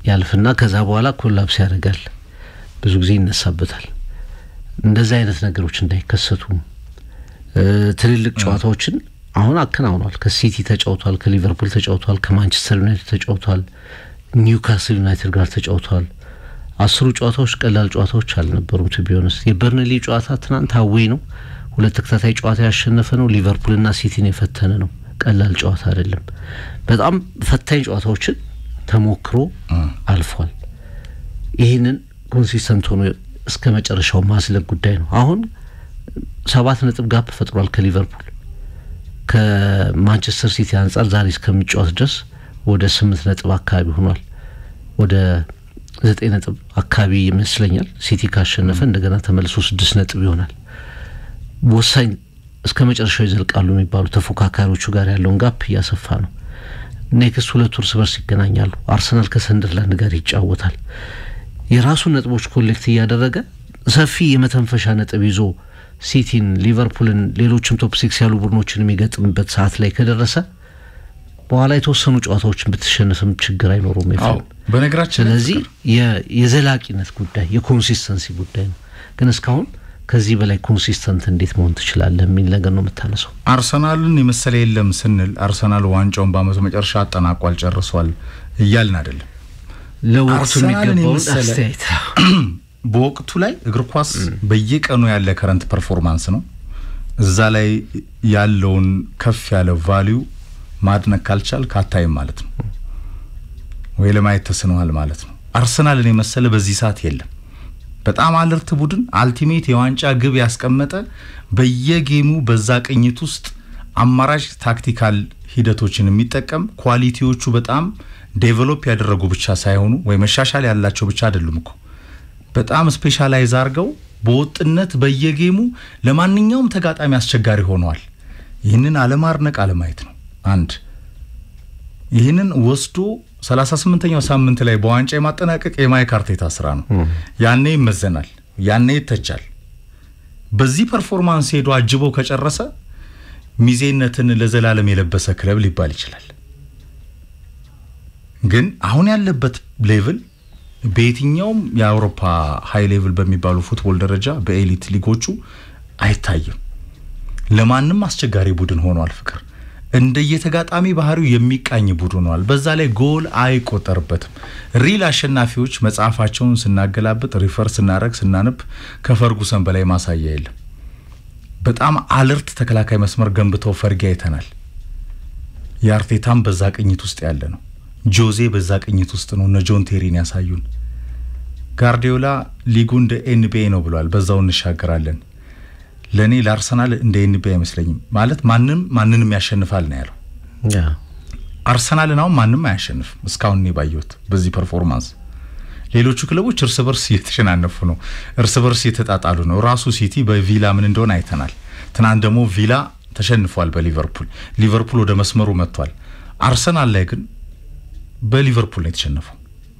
Speaker 2: ያልፍና ከዛ በኋላ ኮላፕስ ያደርጋል ብዙ ጊዜ ይነሳበታል እንደዛ አይነት ነገሮች እንዳይከሰቱ ትልልቅ ጨዋታዎችን አሁን አከናውኗል ከሲቲ ተጫውቷል ከሊቨርፑል ተጫውቷል ከማንቸስተር ዩናይትድ ተጫውቷል ኒውካስል ዩናይትድ ጋር ተጫውቷል 10 ጨዋታዎች ቀላል ጨዋታዎች አልነበሩም ቢሆንስ የበርንሊ ጨዋታ ትናንት አዌይ ነው ሁለት ተከታታይ ጨዋታ ያሸነፈ ነው ሊቨርፑልና ሲቲን የፈተነ ነው ቀላል ጨዋታ አይደለም በጣም ፈታኝ ጨዋታዎችን ተሞክሮ አልፏል ይሄንን ኮንሲስተንት ሆኖ እስከ መጨረሻው ማስለግ ጉዳይ ነው አሁን 7 ነጥብ ጋፕ ፈጥሯል ከሊቨርፑል ከማንቸስተር ሲቲ አንፃር ዛሬ እስከሚጫወት ድረስ ወደ 8 ነጥብ አካባቢ ሆኗል ወደ 9 ነጥብ አካባቢ ይመስለኛል ሲቲ ካሸነፈ እንደገና ተመልሶ 6 ነጥብ ይሆናል ወሳኝ እስከ መጨረሻው ይዘልቃሉ የሚባሉ ተፎካካሪዎቹ ጋር ያለውን ጋፕ ያሰፋ ነው ኔክስት ሁለት ወር ስበርስ ይገናኛሉ አርሰናል ከሰንደርላንድ ጋር ይጫወታል የራሱን ነጥቦች ኮሌክት ያደረገ ሰፊ የመተንፈሻ ነጥብ ይዞ ሲቲን ሊቨርፑልን ሌሎችም ቶፕ 6 ያሉ ቡድኖችን የሚገጥምበት ሰዓት ላይ ከደረሰ በኋላ የተወሰኑ ጨዋታዎችን ብትሸነፍም ችግር አይኖርም ይፈል
Speaker 1: በነገራችን
Speaker 2: ስለዚህ የዘላቂነት ጉዳይ የኮንሲስተንሲ ጉዳይ ነው ግን እስካሁን ከዚህ በላይ ኮንሲስተንት እንዴት መሆን ትችላል የሚል ነገር ነው መታነሰው
Speaker 1: አርሰናልን የመሰለ የለም ስንል አርሰናል ዋንጫውን በአመቱ መጨረሻ አጠናቋል ጨርሷል ይያልን አይደለም
Speaker 2: ለወቅቱ የሚገባው አስተያየት
Speaker 1: በወቅቱ ላይ እግር ኳስ በየቀኑ ያለ ከረንት ፐርፎርማንስ ነው እዛ ላይ ያለውን ከፍ ያለ ቫልዩ ማድነቅ ካልቻል ካታይም ማለት ነው ወይ ለማየት ተስኗል ማለት ነው አርሰናልን የመሰለ በዚህ ሰዓት የለም በጣም አለርት ቡድን አልቲሜት የዋንጫ ግብ ያስቀመጠ በየጌሙ በዛ ቅኝት ውስጥ አማራጭ ታክቲካል ሂደቶችን የሚጠቀም ኳሊቲዎቹ በጣም ዴቨሎፕ ያደረጉ ብቻ ሳይሆኑ ወይ መሻሻል ያላቸው ብቻ አይደሉም እኮ በጣም ስፔሻላይዝ አድርገው በወጥነት በየጌሙ ለማንኛውም ተጋጣሚ አስቸጋሪ ሆነዋል። ይህንን አለማርነቅ አለማየት ነው አንድ። ይህንን ወስዶ 38ኛው ሳምንት ላይ በዋንጫ የማጠናቀቅ የማይክ አርቴታ ስራ ነው። ያኔ ይመዘናል፣ ያኔ ይተቻል። በዚህ ፐርፎርማንስ ሄዶ አጅቦ ከጨረሰ ሚዜነትን ለዘላለም የለበሰ ክለብ ሊባል ይችላል። ግን አሁን ያለበት ሌቭል በየትኛውም የአውሮፓ ሃይ ሌቭል በሚባሉ ፉትቦል ደረጃ በኤሊት ሊጎቹ አይታይም። ለማንም አስቸጋሪ ቡድን ሆኗል ፍቅር። እንደየተጋጣሚ ባህሪው የሚቃኝ ቡድን ሆኗል። በዛ ላይ ጎል አይቆጠርበትም። ሪል አሸናፊዎች መጽሐፋቸውን ስናገላብጥ ሪፈር ስናረግ ስናነብ ከፈርጉሰን በላይ ማሳያ የለም። በጣም አለርት ተከላካይ መስመር ገንብተው ፈርጊ አይተናል። የአርቴታም በዛ ቅኝት ውስጥ ያለ ነው። ጆዜ በዛ ቅኝት ውስጥ ነው። ጆን ቴሪን ያሳዩን። ጋርዲዮላ ሊጉ እንደ ኤንቢኤ ነው ብሏል። በዛው እንሻገራለን። ለኔ ለአርሰናል እንደ ኤንቢኤ አይመስለኝም። ማለት ማንንም ያሸንፋል ነው ያለው። አርሰናልን አሁን ማንም አያሸንፍም እስካሁን ነው ባየሁት በዚህ ፐርፎርማንስ። ሌሎቹ ክለቦች እርስ በርስ እየተሸናነፉ ነው፣ እርስ በርስ እየተጣጣሉ ነው። ራሱ ሲቲ በቪላ ምን እንደሆነ አይተናል። ትናንት ደግሞ ቪላ ተሸንፏል በሊቨርፑል። ሊቨርፑል ወደ መስመሩ መጥቷል። አርሰናል ላይ ግን በሊቨርፑል ነው የተሸነፈው።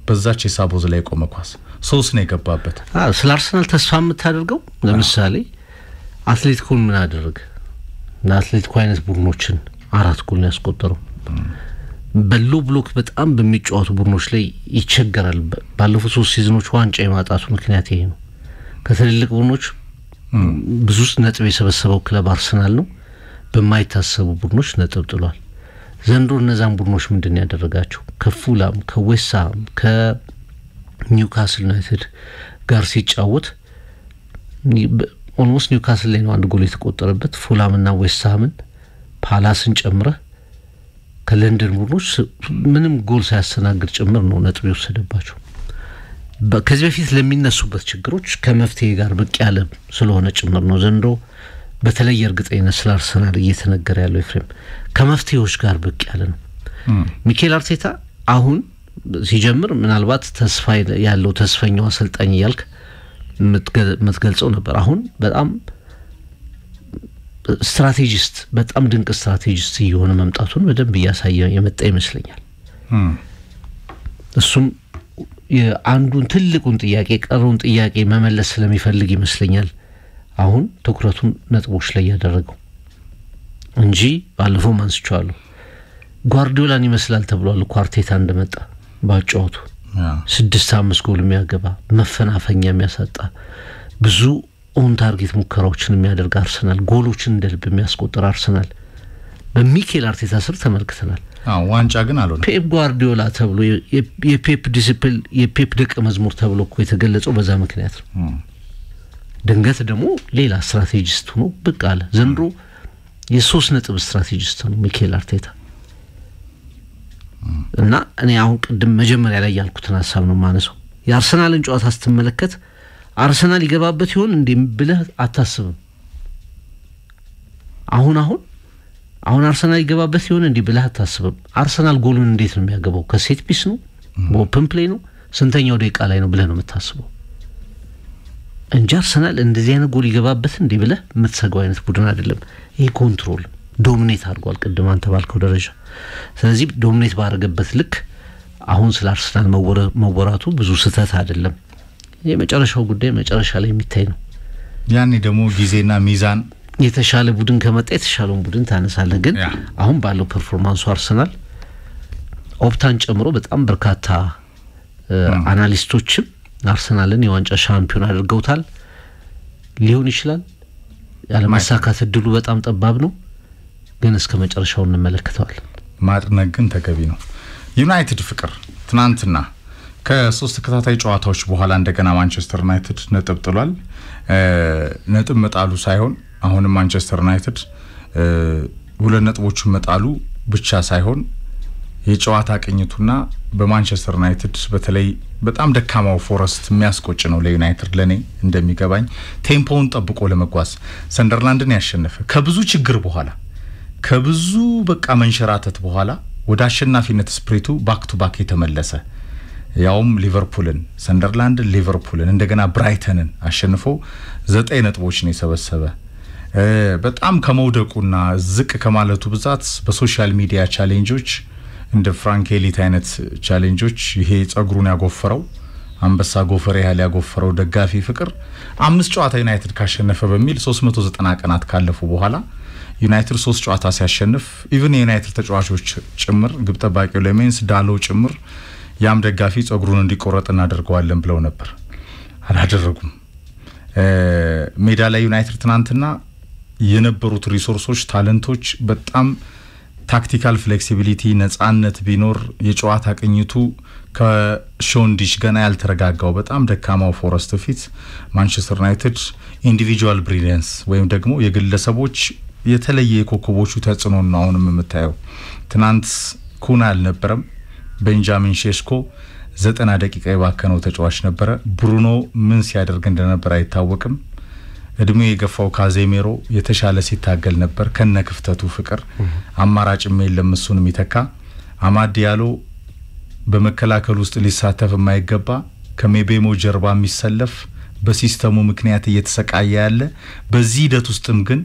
Speaker 1: በዛች የሳቦዝ ላይ ቆመ ኳስ 3 ነው የገባበት።
Speaker 2: ስለ አርሰናል ተስፋ የምታደርገው ለምሳሌ አትሌቲኮን ምን አደረገ? ለአትሌቲኮ አይነት ቡድኖችን 4 ጎል ነው ያስቆጠረው። በሎ ብሎክ በጣም በሚጫወቱ ቡድኖች ላይ ይቸገራል። ባለፉት 3 ሲዝኖች ዋንጫ የማጣቱ ምክንያት ይሄ ነው። ከትልልቅ ቡድኖች ብዙ ነጥብ የሰበሰበው ክለብ አርሰናል ነው። በማይታሰቡ ቡድኖች ነጥብ ጥሏል። ዘንድሮ እነዛን ቡድኖች ምንድነው ያደረጋቸው? ከፉላም ከዌስሃም ከኒውካስል ዩናይትድ ጋር ሲጫወት ኦልሞስት ኒውካስል ላይ ነው 1 ጎል የተቆጠረበት። ፉላምና ዌስሃምን ፓላስን ጨምረ ከለንደን ቡድኖች ምንም ጎል ሳያስተናግድ ጭምር ነው ነጥብ የወሰደባቸው። ከዚህ በፊት ለሚነሱበት ችግሮች ከመፍትሄ ጋር ብቅ ያለ ስለሆነ ጭምር ነው ዘንድሮ በተለይ እርግጠኝነት ስለ አርሰናል እየተነገረ ያለው ኤፍሬም ከመፍትሄዎች ጋር ብቅ ያለ ነው። ሚኬል አርቴታ አሁን ሲጀምር ምናልባት ተስፋ ያለው ተስፈኛው አሰልጣኝ ያልክ ምትገልጸው ነበር። አሁን በጣም ስትራቴጂስት በጣም ድንቅ ስትራቴጂስት እየሆነ መምጣቱን በደንብ ያሳየ የመጣ ይመስለኛል። እሱም የአንዱን ትልቁን ጥያቄ ቀሩን ጥያቄ መመለስ ስለሚፈልግ ይመስለኛል አሁን ትኩረቱን ነጥቦች ላይ ያደረገው እንጂ ባለፈው ማንስቻለሁ ጓርዲዮላን ይመስላል ተብሏል። ኳርቴታ እንደመጣ ባጫውቱ 6-5 ጎል የሚያገባ መፈናፈኛ የሚያሳጣ ብዙ ኦን ታርጌት ሙከራዎችን የሚያደርግ አርሰናል ጎሎችን እንደልብ የሚያስቆጥር አርሰናል በሚኬል አርቴታ ስር ተመልክተናል።
Speaker 1: ዋንጫ ግን አልሆነ።
Speaker 2: ፔፕ ጓርዲዮላ ተብሎ የፔፕ ዲሲፕሊን የፔፕ ደቀ መዝሙር ተብሎ እኮ የተገለጸው በዛ ምክንያት ነው። ድንገት ደግሞ ሌላ ስትራቴጂስት ሆኖ ብቅ አለ። ዘንድሮ የ3 ነጥብ ስትራቴጂስት ነው ሚኬል አርቴታ። እና እኔ አሁን ቅድም መጀመሪያ ላይ ያልኩትን ሐሳብ ነው ማነሳው። የአርሰናልን ጨዋታ ስትመለከት አርሰናል ይገባበት ይሆን እንዴ ብለህ አታስብም። አሁን አርሰናል ይገባበት ይሆን እንዴ ብለህ አታስብም። አርሰናል ጎሉን እንዴት ነው የሚያገባው? ከሴት ፒስ ነው? በኦፕን ፕሌይ ነው? ስንተኛው ደቂቃ ላይ ነው ብለህ ነው የምታስበው? እንጂ አርሰናል እንደዚህ አይነት ጎል ይገባበት እንዴ ብለህ የምትሰጋው አይነት ቡድን አይደለም። ይሄ ኮንትሮል ዶሚኔት አድርጓል ቅድም አንተ ባልከው ደረጃ። ስለዚህ ዶሚኔት ባደረገበት ልክ አሁን ስለ አርሰናል መወራቱ ብዙ ስህተት አይደለም። የመጨረሻው ጉዳይ መጨረሻ ላይ የሚታይ ነው።
Speaker 1: ያኔ ደግሞ ጊዜና ሚዛን
Speaker 2: የተሻለ ቡድን ከመጣ የተሻለውን ቡድን ታነሳለህ። ግን አሁን ባለው ፐርፎርማንሱ አርሰናል ኦፕታን ጨምሮ በጣም በርካታ አናሊስቶችም አርሰናልን የዋንጫ ሻምፒዮን አድርገውታል። ሊሆን ይችላል ያለማሳካት እድሉ በጣም ጠባብ ነው። ግን እስከ መጨረሻው እንመለከተዋለን። ማድነቅ ግን ተገቢ ነው። ዩናይትድ ፍቅር ትናንትና ከ3 ተከታታይ ጨዋታዎች በኋላ እንደገና ማንቸስተር ዩናይትድ ነጥብ ጥሏል። ነጥብ መጣሉ ሳይሆን አሁንም ማንቸስተር ዩናይትድ 2 ነጥቦችን መጣሉ ብቻ ሳይሆን
Speaker 1: የጨዋታ ቅኝቱና በማንቸስተር ዩናይትድ በተለይ በጣም ደካማው ፎረስት የሚያስቆጭ ነው ለዩናይትድ ለኔ እንደሚገባኝ ቴምፖውን ጠብቆ ለመጓዝ ሰንደርላንድን ያሸነፈ ከብዙ ችግር በኋላ ከብዙ በቃ መንሸራተት በኋላ ወደ አሸናፊነት ስፕሪቱ ባክ ቱ ባክ የተመለሰ ያውም ሊቨርፑልን ሰንደርላንድ ሊቨርፑልን እንደገና ብራይተንን አሸንፎ 9 ነጥቦችን የሰበሰበ በጣም ከመውደቁና ዝቅ ከማለቱ ብዛት በሶሻል ሚዲያ ቻሌንጆች እንደ ፍራንክ ኤሊት አይነት ቻሌንጆች ይሄ ጸጉሩን ያጎፈረው አንበሳ ጎፈሬ ያለ ያጎፈረው ደጋፊ ፍቅር 5 ጨዋታ ዩናይትድ ካሸነፈ በሚል 390 ቀናት ካለፉ በኋላ ዩናይትድ 3 ጨዋታ ሲያሸንፍ ኢቭን የዩናይትድ ተጫዋቾች ጭምር ግብ ጠባቂው ለሜንስ ዳሎ ጭምር ያም ደጋፊ ጸጉሩን እንዲቆረጥ እናደርገዋለን ብለው ነበር አላደረጉም ሜዳ ላይ ዩናይትድ ትናንትና የነበሩት ሪሶርሶች ታለንቶች በጣም ታክቲካል ፍሌክሲቢሊቲ ነፃነት ቢኖር የጨዋታ ቅኝቱ ከሾንዲሽ ገና ያልተረጋጋው በጣም ደካማው ፎረስት ፊት ማንቸስተር ዩናይትድ ኢንዲቪጁዋል ብሪሊያንስ ወይም ደግሞ የግለሰቦች የተለየ ኮከቦቹ ተጽዕኖ ነው አሁንም የምታየው ትናንት ኩና አልነበረም ቤንጃሚን ሼሽኮ 90 ደቂቃ የባከነው ተጫዋች ነበር ብሩኖ ምን ሲያደርግ እንደነበር አይታወቅም እድሜ የገፋው ካዜሜሮ የተሻለ ሲታገል ነበር ከነ ክፍተቱ ፍቅር አማራጭም የለም እሱን የሚተካ አማድ ዲያሎ በመከላከል ውስጥ ሊሳተፍ የማይገባ ከሜቤሞ ጀርባ የሚሰለፍ በሲስተሙ ምክንያት እየተሰቃየ ያለ በዚህ ሂደት ውስጥም ግን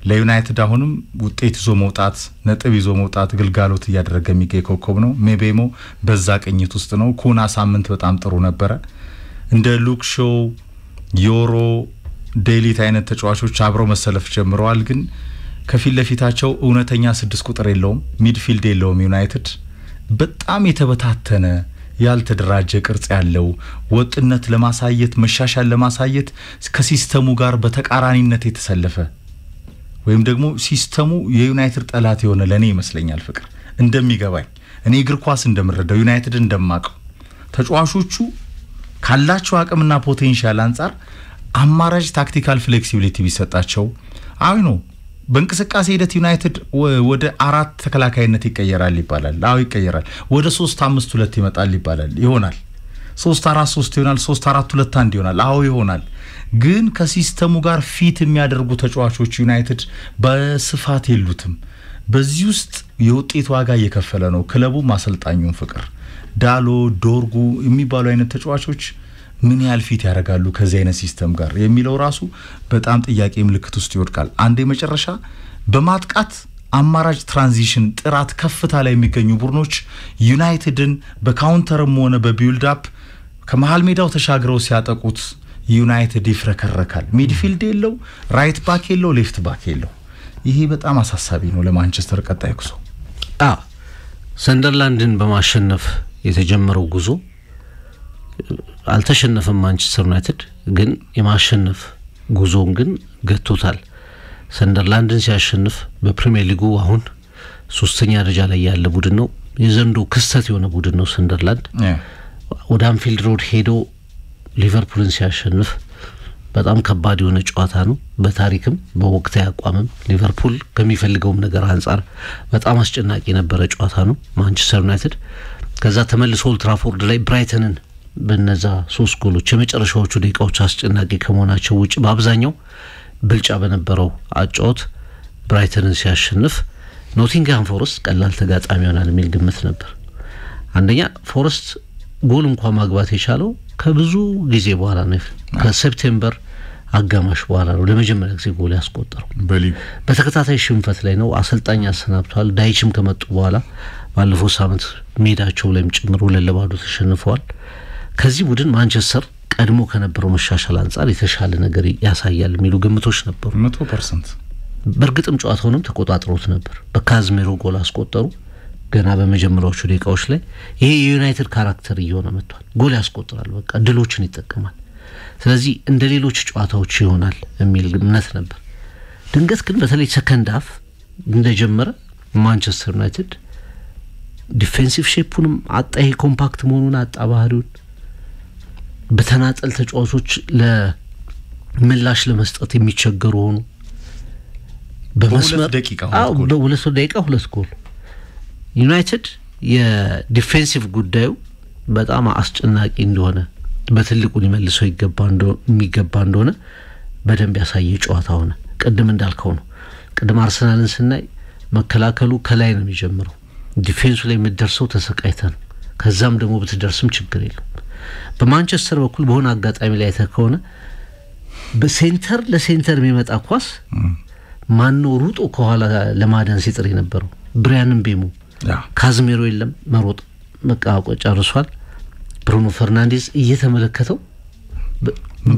Speaker 1: ለዩናይትድ አሁንም ውጤት ይዞ መውጣት ነጥብ ይዞ መውጣት ግልጋሎት ያደረገ የሚገኝ ኮከብ ነው ሜቤሞ በዛ ቅኝት ውስጥ ነው ኩና ሳምንት በጣም ጥሩ ነበር እንደ ሉክ ሾው ዮሮ ዴሊት አይነት ተጫዋቾች አብረው መሰለፍ ጀምረዋል ግን ከፊት ለፊታቸው እውነተኛ 6 ቁጥር የለውም ሚድፊልድ የለውም ዩናይትድ በጣም የተበታተነ ያልተደራጀ ቅርጽ ያለው ወጥነት ለማሳየት መሻሻል ለማሳየት ከሲስተሙ ጋር በተቃራኒነት የተሰለፈ ወይም ደግሞ ሲስተሙ የዩናይትድ ጠላት የሆነ ለኔ ይመስለኛል ፍቅር እንደሚገባኝ እኔ እግር ኳስ እንደምረዳው ዩናይትድ እንደማቀው ተጫዋቾቹ ካላቸው አቅምና ፖቴንሻል አንፃር አማራጭ ታክቲካል ፍሌክሲቢሊቲ ቢሰጣቸው አይ ነው በእንቅስቃሴ ሂደት ዩናይትድ ወደ 4 ተከላካይነት ይቀየራል ይባላል አው ይቀየራል ወደ 3-5-2 ይመጣል ይባላል ይሆናል 3-4-3 ይሆናል 3-4-2-1 ይሆናል አው ይሆናል ግን ከሲስተሙ ጋር ፊት የሚያደርጉ ተጫዋቾች ዩናይትድ በስፋት የሉትም በዚህ ውስጥ የውጤት ዋጋ እየከፈለ ነው ክለቡ ማሰልጣኙን ፍቅር ዳሎ ዶርጉ የሚባሉ አይነት ተጫዋቾች ምን ያህል ፊት ያደርጋሉ ከዚህ አይነት ሲስተም ጋር የሚለው ራሱ በጣም ጥያቄ ምልክት ውስጥ ይወድቃል አንዴ መጨረሻ በማጥቃት አማራጭ ትራንዚሽን ጥራት ከፍታ ላይ የሚገኙ ቡድኖች ዩናይትድን በካውንተርም ሆነ በቢልድ አፕ ከመሃል ሜዳው ተሻግረው ሲያጠቁት ዩናይትድ ይፍረከረካል ሚድፊልድ የለው ራይት ባክ የለው ሌፍት ባክ የለው ይሄ በጣም አሳሳቢ ነው ለማንቸስተር ቀጣይ ጉዞ
Speaker 2: ሰንደርላንድን በማሸነፍ የተጀመረው ጉዞ አልተሸነፈም ማንቸስተር ዩናይትድ ግን የማሸነፍ ጉዞን ግን ገቶታል ሰንደርላንድን ሲያሸንፍ በፕሪሚየር ሊጉ አሁን 3ኛ ደረጃ ላይ ያለ ቡድን ነው የዘንድሮ ክስተት የሆነ ቡድን ነው ሰንደርላንድ ወደ አንፊልድ ሮድ ሄዶ ሊቨርፑልን ሲያሸንፍ በጣም ከባድ የሆነ ጨዋታ ነው በታሪክም በወቅታዊ አቋምም ሊቨርፑል ከሚፈልገው ነገር አንፃር በጣም አስጨናቂ የነበረ ጨዋታ ነው ማንቸስተር ዩናይትድ ከዛ ተመልሶ ኦልድ ትራፎርድ ላይ ብራይተንን በነዛ 3 ጎሎች የመጨረሻዎቹ ደቂቃዎች አስጨናቂ ከመሆናቸው ውጪ በአብዛኛው ብልጫ በነበረው አጫውት ብራይተንን ሲያሸንፍ ኖቲንግሃም ፎረስት ቀላል ተጋጣሚ ይሆናል የሚል ግምት ነበር አንደኛ ፎረስት ጎል እንኳን ማግባት የቻለው ከብዙ ጊዜ በኋላ ነው ከሴፕቴምበር አጋማሽ በኋላ ነው ለመጀመሪያ ጊዜ ጎል ያስቆጠረው በተከታታይ ሽንፈት ላይ ነው አሰልጣኝ አሰናብቷል ዳይችም ከመጡ በኋላ ባለፈው ሳምንት ሜዳቸው ላይም ጭምር ለባዶ ተሸንፈዋል ከዚህ ቡድን ማንቸስተር ቀድሞ ከነበረው መሻሻል አንፃር የተሻለ ነገር ያሳያል የሚሉ ግምቶች ነበሩ
Speaker 1: 100%
Speaker 2: በርግጥም ጨዋታውንም ተቆጣጥሮት ነበር በካዝሜሮ ጎል አስቆጠሩ ገና በመጀመሪያዎቹ ደቂቃዎች ላይ ይሄ የዩናይትድ ካራክተር እየሆነ መጥቷል ጎል ያስቆጥራል በቃ ድሎችን ይጠቀማል ስለዚህ እንደ ሌሎች ጨዋታዎች ይሆናል የሚል ግምት ነበር ድንገት ግን በተለይ ሰከንድ ሃፍ እንደጀመረ ማንቸስተር ዩናይትድ ዲፌንሲቭ ሼፑንም አጣይ ኮምፓክት መሆኑን አጣባህሪውን በተናጠል ተጫዋቾች ለምላሽ ለመስጠት የሚቸገሩ ሆኑ በመስመር
Speaker 1: በሁለት ደቂቃ
Speaker 2: 2 ጎል ዩናይትድ የዲፌንሲቭ ጉዳዩ በጣም አስጨናቂ እንደሆነ በትልቁ ሊመልሰው የሚገባ እንደሆነ በደንብ ያሳየ ጨዋታ ሆነ ቀደም እንዳልከው ነው ቀደም አርሰናልን ስናይ መከላከሉ ከላይ ነው የሚጀምረው ዲፌንሱ ላይ ምድርሰው ተሰቃይተን ከዛም ደግሞ በተደርስም ችግር የለም በማንቸስተር በኩል በሆነ አጋጣሚ ላይ ተከሆነ በሴንተር ለሴንተር የሚመጣ ኳስ ማን ሩጦ ከኋላ ለማዳን ሲጥር የነበረው ብራያን ምቤሞ ካዝሜሮ የለም መሮጥ መቃቆ ጨርሷል ብሩኖ ፈርናንዴዝ እየተመለከተው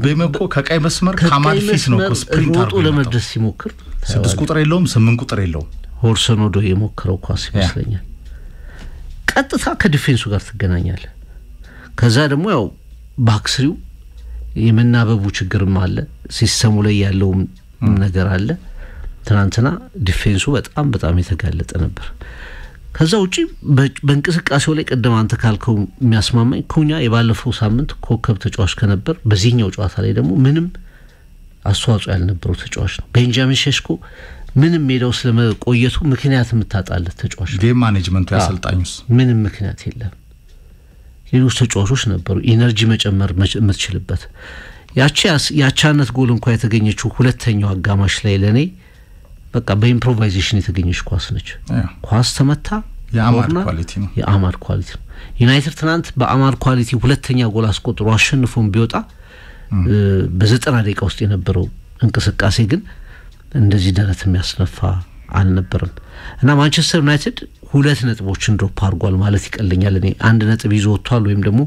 Speaker 1: በመቆ ከቀይ መስመር ከማል ፊት ነው ስፕሪንት አርጎ
Speaker 2: ለመድረስ ሲሞክር
Speaker 1: 6 ቁጥር የለውም 8 ቁጥር የለውም
Speaker 2: ሆርሰኖዶ የሞከረው ኳስ ይመስለኛል ቀጥታ ከዲፌንሱ ጋር ተገናኛለ ከዛ ደግሞ ያው ባክስሪው የመናበቡ ችግርም አለ ሲስተሙ ላይ ያለው ነገር አለ ትናንትና ዲፌንሱ በጣም የተጋለጠ ነበር ከዛ ውጪ በእንቅስቃሴው ላይ ቀደም አንተ ካልከው የሚያስማማኝ ኩኛ የባለፈው ሳምንት ኮከብ ተጫዋች ከነበር በዚህኛው ጨዋታ ላይ ደግሞ ምንም አስተዋጽኦ ያልነበረው ተጫዋች ነው ቤንጃሚን ሼሽኮ ምንም ሜዳው ስለመቆየቱ ምክንያት የምታጣለት ተጫዋች
Speaker 1: ጌም ማኔጅመንቱ ያሰልጣኙስ
Speaker 2: ምንም ምክንያት የለም ሌሎች ተጫዋቾች ነበሩ ኢነርጂ መጨመር የምትችልበት ያቻነት ጎል እንኳን የተገኘችው ሁለተኛው አጋማሽ ላይ ለኔ በቃ በኢምፕሮቫይዜሽን የተገኘች ኳስ ነች ኳስ ተመታ የአማድ ኳሊቲ ነው ዩናይትድ ትናንት በአማድ ኳሊቲ ሁለተኛ ጎል አስቆጥሮ አሸንፎም ቢወጣ በ90 ደቂቃ ውስጥ የነበረው እንቅስቃሴ ግን እንደዚህ ደረት የሚያስነፋ አልነበረም እና ማንቸስተር ዩናይትድ 2 ነጥቦችን ድሮፕ አድርጓል ማለት ይቀልኛል እኔ 1 ነጥብ ይዞ ወጥቷል ወይም ደግሞ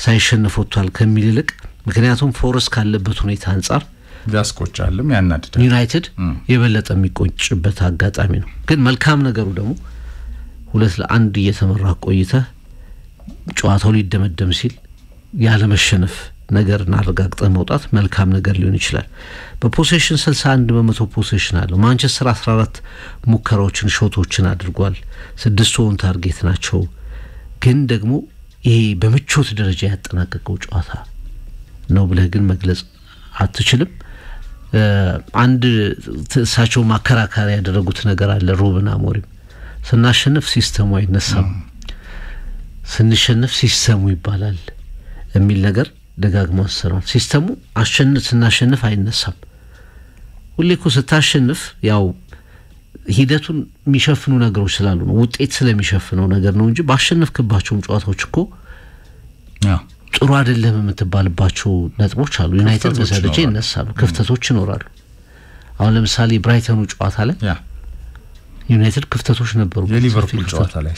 Speaker 2: ሳይሸነፍ ወጥቷል ከሚል ይልቅ ምክንያቱም ፎረስ ካለበት ሁኔታ አንፃር
Speaker 1: ያስቆጫልም ያናድዳል
Speaker 2: ዩናይትድ የበለጠ የሚቆጭበት አጋጣሚ ነው ግን መልካም ነገሩ ደግሞ 2-1 እየተመራ ቆይተ ጨዋታው ሊደመደም ሲል ያለ መሸነፍ ነገር እናረጋግጠ መውጣት መልካም ነገር ሊሆን ይችላል በፖሴሽን 61% ፖሴሽን አለው ማንቸስተር 14 ሙከራዎችን ሾቶችን አድርጓል 6 ኦን ታርጌት ናቸው ግን ደግሞ ይሄ በምቾት ደረጃ ያጠናቀቀው ጨዋታ ነው ብለህ ግን መግለጽ አትችልም አንድ ተሳቸው ማከራከሪያ ያደረጉት ነገር አለ ሩበን አሞሪም ስናሸንፍ ሲስተሙ አይነሳም ስንሸነፍ ሲስተሙ ይባላል የሚል ነገር ደጋግሞ አሰራው ሲስተሙ ስናሸንፍ አይነሳም ሁሌኮ ስታሸንፍ ያው ሂደቱን የሚሸፍኑ ነገሮች ስላሉ ነው ውጤት ስለሚሸፍነው ነገር ነው እንጂ ባሸነፍክባቸው ጨዋታዎች እኮ ጥሩ አይደለም የምትባልባቸው ነጥቦች አሉ ዩናይትድ በሰደጀ ይነሳሉ ክፍተቶች ይኖራሉ አሁን ለምሳሌ ብራይተኑ ጨዋታ ላይ ዩናይትድ ክፍተቶች ነበሩ
Speaker 1: የሊቨርፑል ጨዋታ ላይ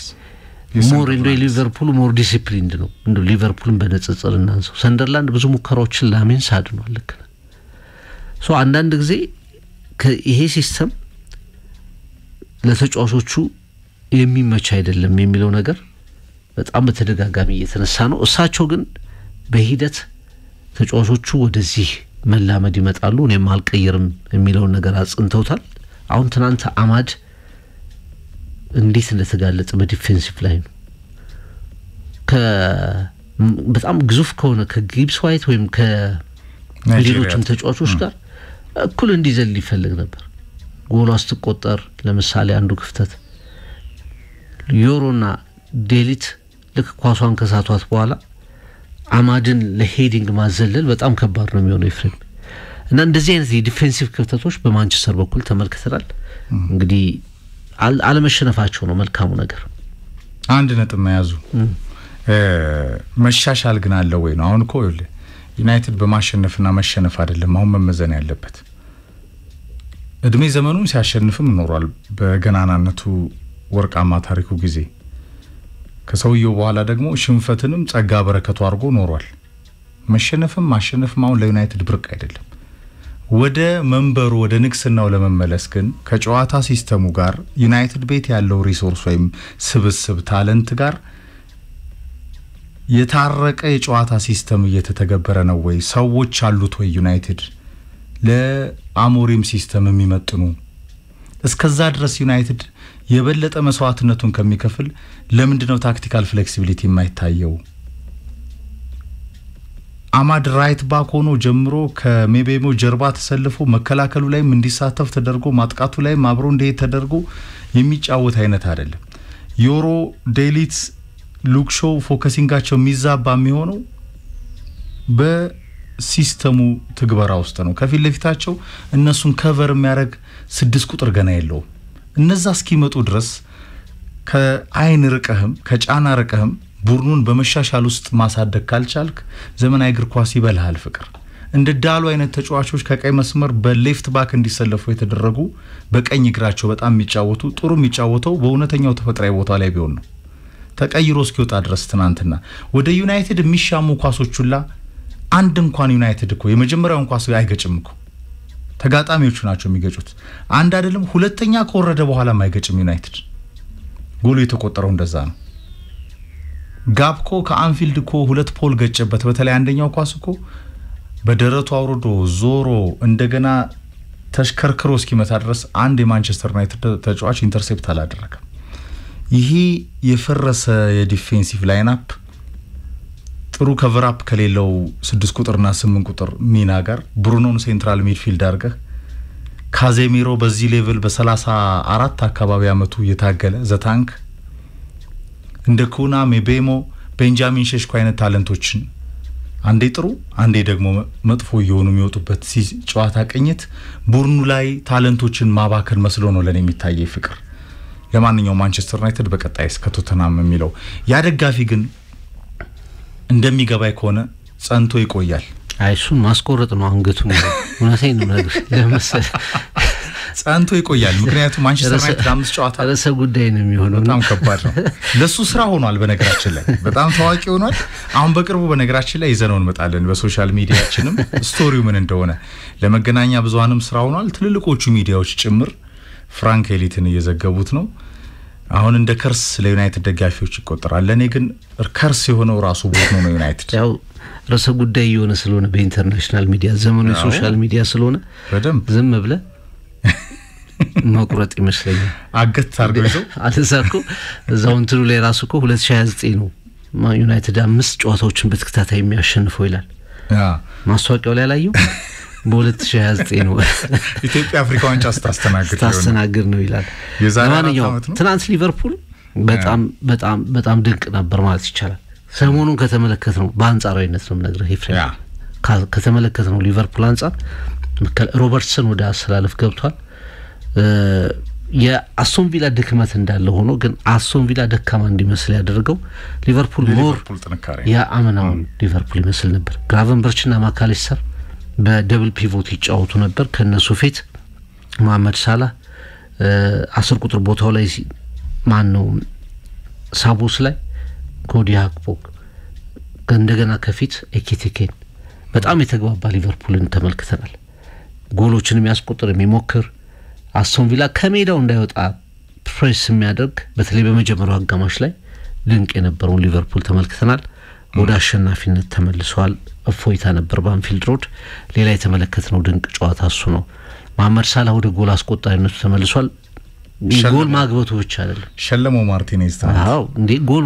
Speaker 2: ሞር እንደ ሊቨርፑል ሞር ዲሲፕሊንድ ነው እንደ ሊቨርፑልን በነጽጽር እናንሰው ሰንደርላንድ ብዙ ሙከራዎችን ላሜንስ አድኗል ልክ ሶ አንዳንድ ጊዜ ይሄ ሲስተም ለተጫዋቾቹ የሚመች አይደለም የሚለው ነገር በጣም በተደጋጋሚ እየተነሳ ነው እሳቸው ግን በሂደት ተጫዋቾቹ ወደዚህ መላመድ ይመጣሉ እኔም አልቀየርም የሚለው ነገር አጽንተውታል አሁን ትናንት አማድ እንዴት እንደተጋለጠ በዲፌንሲቭ ላይ ነው በጣም ግዙፍ ከሆነ ከጊብስ ዋይት ወይም ከሌሎችም ተጫዋቾች ጋር እኩል እንዲዘል ይፈልግ ነበር ጎል አስተቆጠር ለምሳሌ አንዱ ክፍተት ዮሮና ዴሊት ልክ ኳሷን ከሳቷት በኋላ አማድን ለሄዲንግ ማዘለል በጣም ከባድ ነው የሚሆነው ኤፍሬም እና እንደዚህ አይነት የዲፌንሲቭ ክፍተቶች በማንቸስተር በኩል ተመልክተናል እንግዲህ አለመሸነፋቸው ነው መልካሙ ነገር
Speaker 1: አንድ ነጥብ መያዙ መሻሻል ግን አለ ወይ ነው አሁን እኮ ዩናይትድ በማሸነፍና መሸነፍ አይደለም አሁን መመዘን ያለበት እድሜ ዘመኑን ሲያሸንፍም ኖሯል በገናናነቱ ወርቃማ ታሪኩ ጊዜ ከሰውየው በኋላ ደግሞ ሽንፈትንም ጸጋ በረከቱ አርጎ ኖሯል መሸነፍም ማሸነፍም አሁን ለዩናይትድ ብርቅ አይደለም ወደ መንበሩ ወደ ንግስናው ለመመለስ ግን ከጨዋታ ሲስተሙ ጋር ዩናይትድ ቤት ያለው ሪሶርስ ወይም ስብስብ ታለንት ጋር የታረቀ የጨዋታ ሲስተም እየተተገበረ ነው ወይ ሰዎች አሉት ወይ ዩናይትድ ለአሞሪም ሲስተም የሚመጥኑ እስከዛ ድረስ ዩናይትድ የበለጠ መስዋዕትነቱን ከሚከፍል ለምንድነው ታክቲካል ፍሌክሲቢሊቲ የማይታየው አማድ ራይት ባክ ሆኖ ጀምሮ ከሜቤሞ ጀርባ ተሰልፎ መከላከሉ ላይም እንዲሳተፍ ተደርጎ ማጥቃቱ ላይም አብሮ እንደ ተደርጎ የሚጫወት አይነት አይደለም ዮሮ ዴሊት ሉክ ሾው ፎከሲንጋቸው የሚዛባ የሚሆነው በሲስተሙ ትግበራ ውስጥ ነው ከፊት ለፊታቸው እነሱን ከቨር የሚያደርግ 6 ቁጥር ገና የለው እነዛ እስኪመጡ ድረስ ከአይን ርቀህም ከጫና ርቀህም ቡድኑን በመሻሻል ውስጥ ማሳደግ ካልቻልክ ዘመናዊ እግር ኳስ ይበልሃል ፍቅር እንደ ዳሉ አይነት ተጫዋቾች ከቀይ መስመር በሌፍት ባክ እንዲሰለፉ የተደረጉ በቀኝ እግራቸው በጣም የሚጫወቱ ጥሩ የሚጫወተው በእውነተኛው ተፈጥሯዊ ቦታ ላይ ቢሆን ነው ተቀይሮ እስኪወጣ ድረስ ትናንትና ወደ ዩናይትድ የሚሻሙ ኳሶቹላ አንድ እንኳን ዩናይትድ እኮ የመጀመሪያውን ኳስ አይገጭም እኮ ተጋጣሚዎቹ ናቸው የሚገጩት አንድ አይደለም ሁለተኛ ከወረደ በኋላ ማይገጭም ዩናይትድ ጎሉ የተቆጠረው እንደዛ ነው ጋብኮ ከአንፊልድ እኮ ሁለት ፖል ገጨበት በተለይ አንደኛው ኳስ እኮ በደረቱ አውርዶ ዞሮ እንደገና ተሽከርክሮ እስኪመታ ድረስ አንድ የማንቸስተር ዩናይትድ ተጫዋች ኢንተርሴፕት አላደረገም ይሄ የፈረሰ የዲፌንሲቭ ላይን አፕ ጥሩ ከቨር አፕ ከሌለው 6 ቁጥርና 8 ቁጥር ሚና ጋር ብሩኖን ሴንትራል ሚድፊልድ አድርገህ ካዜሚሮ በዚህ ሌቭል በ34 አካባቢ አመቱ የታገለ ዘታንክ እንደ ኩና ሜቤሞ ቤንጃሚን ሼሽኮ አይነት ታለንቶችን አንዴ ጥሩ አንዴ ደግሞ መጥፎ የሆኑ የሚወጡበት ጨዋታ ቅኝት ቡድኑ ላይ ታለንቶችን ማባከን መስሎ ነው ለኔ የሚታየው ፍቅር ለማንኛውም ማንቸስተር ዩናይትድ በቀጣይ እስከ ቶተንሃም የሚለው ያደጋፊ ግን እንደሚገባይ ከሆነ ጸንቶ ይቆያል
Speaker 2: አይሱን ማስቆረጥ ነው አንገቱን እውነቴን ነው ነገር ለምሳሌ
Speaker 1: ጸንቶ ይቆያል ምክንያቱም ማንቸስተር ዩናይትድ 5 ጨዋታ
Speaker 2: ረሰ ጉዳይ ነው የሚሆነው
Speaker 1: በጣም ከባድ ነው ለሱ ስራ ሆኗል በነገራችን ላይ በጣም ታዋቂ ሆኗል አሁን በቅርቡ በነገራችን ላይ ይዘነው እንመጣለን በሶሻል ሚዲያችንም ስቶሪው ምን እንደሆነ ለመገናኛ ብዙሃንም ስራ ሆኗል ትልልቆቹ ሚዲያዎች ጭምር ፍራንክ ኤሊትን እየዘገቡት ነው አሁን እንደ ከርስ ለዩናይትድ ደጋፊዎች ይቆጠራል ለኔ ግን ከርስ የሆነው ራሱ ቡድኑ ነው ዩናይትድ
Speaker 2: ያው ረሰ ጉዳይ የሆነ ስለሆነ በኢንተርናሽናል ሚዲያ ዘመኑ የሶሻል ሚዲያ ስለሆነ
Speaker 1: በደም
Speaker 2: ዝም ብለ መቁረጥ ይመስለኛል
Speaker 1: አገት አርገው ይዘው
Speaker 2: አልተሳኩ እዛው እንትሉ ላይ ራሱ እኮ 2029 ነው ዩናይትድ 5 ጨዋታዎችን በተከታታይ የሚያሸንፈው ይላል ማስታወቂያው ላይ ያላየው በ2029 ነው
Speaker 1: ኢትዮጵያ አፍሪካ ዋንጫ ስታስተናግድ
Speaker 2: ነው ይላል ለማንኛውም ትናንት ሊቨርፑል በጣም ድንቅ ነበር ማለት ይቻላል ሰሞኑን ከተመለከትነው በአንጻራዊነት ነው ነገርህ ኤፍሬም ከተመለከትነው ሊቨርፑል አንጻር ሮበርትሰን ወደ አሰላለፍ ገብቷል የአስቶን ቪላ ድክመት እንዳለ ሆኖ ግን አስቶን ቪላ ደካማ እንዲመስል ያደረገው ሊቨርፑል ሞር ያአመናውን ሊቨርፑል ይመስል ነበር ግራቨንበርችና ማካሊስተር በደብል ፒቮት ይጫወቱ ነበር ከነሱ ፊት መሐመድ ሳላህ 10 ቁጥር ቦታው ላይ ማን ነው ሳቦስ ላይ ኮዲ ሃክፖ እንደገና ከፊት ኤኪቲኬን በጣም የተግባባ ሊቨርፑልን ተመልክተናል ጎሎችን የሚያስቆጥር የሚሞክር አስቶን ቪላ ከሜዳው እንዳይወጣ ፕሬስ የሚያደርግ በተለይ በመጀመሪያው አጋማሽ ላይ ድንቅ የነበረው ሊቨርፑል ተመልክተናል ወደ አሸናፊነት ተመልሷል እፎይታ ነበር በአንፊልድ ሮድ ሌላ የተመለከትነው ድንቅ ጨዋታ እሱ ነው መሐመድ ሳላህ ወደ ጎል አስቆጣሪነቱ ተመልሷል ጎል ማግበቱ ብቻ አይደለም
Speaker 1: ሸለሞ ማርቲኔዝ
Speaker 2: አዎ እንዴ ጎል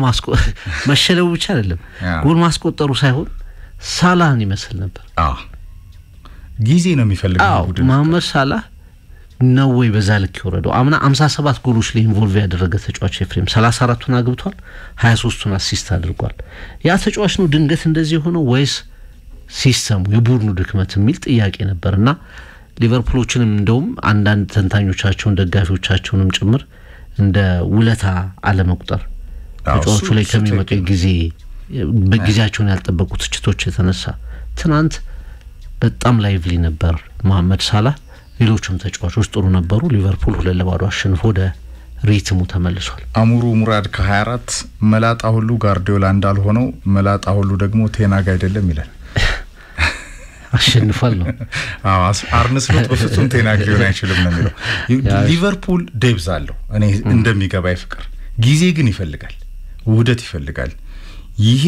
Speaker 2: መሸለሙ ብቻ አይደለም ጎል ማስቆጠሩ ሳይሆን ሳላህን ይመስል ነበር
Speaker 1: ጊዜ ነው የሚፈልገው
Speaker 2: ቡድን መሐመድ ሳላህ ነው ወይ በዛልክ ይወረደው አምና 57 ጎሎች ላይ ኢንቮልቭ ያደረገ ተጫዋች ኤፍሬም 34ቱን አግብቷል 23ቱን አሲስት አድርጓል ያ ተጫዋች ነው ድንገት እንደዚህ ሆነው ወይስ ሲስተሙ የቡድኑ ድክመት የሚል ጥያቄ ነበርና ሊቨርፑሎችንም እንደውም አንዳንድ ተንታኞቻቸውን ደጋፊዎቻቸውንም ጭምር እንደ ውለታ አለመቁጠር ተጫዋቹ ላይ ከሚመጡ ጊዜ በጊዜያቸውን ያልጠበቁ ትችቶች የተነሳ ትናንት በጣም ላይቭሊ ነበር መሐመድ ሳላህ ሌሎችም ተጫዋቾች ጥሩ ነበሩ ሊቨርፑል 2-0 አሸንፎ ወደ ሪትሙ ተመልሷል
Speaker 1: አሙሩ ሙራድ ከ24 መላጣ ሁሉ ጋርዲዮላ እንዳልሆነው መላጣ ሁሉ ደግሞ ቴናጋ አይደለም ይላል
Speaker 2: አሸንፏል ነው
Speaker 1: አርነ ስሎት በፍጹም ቴናጋ ሊሆን አይችልም ነው የሚለው ሊቨርፑል ዴብዝ አለው እኔ እንደሚገባይ ፍቅር ጊዜ ግን ይፈልጋል ውህደት ይፈልጋል ይሄ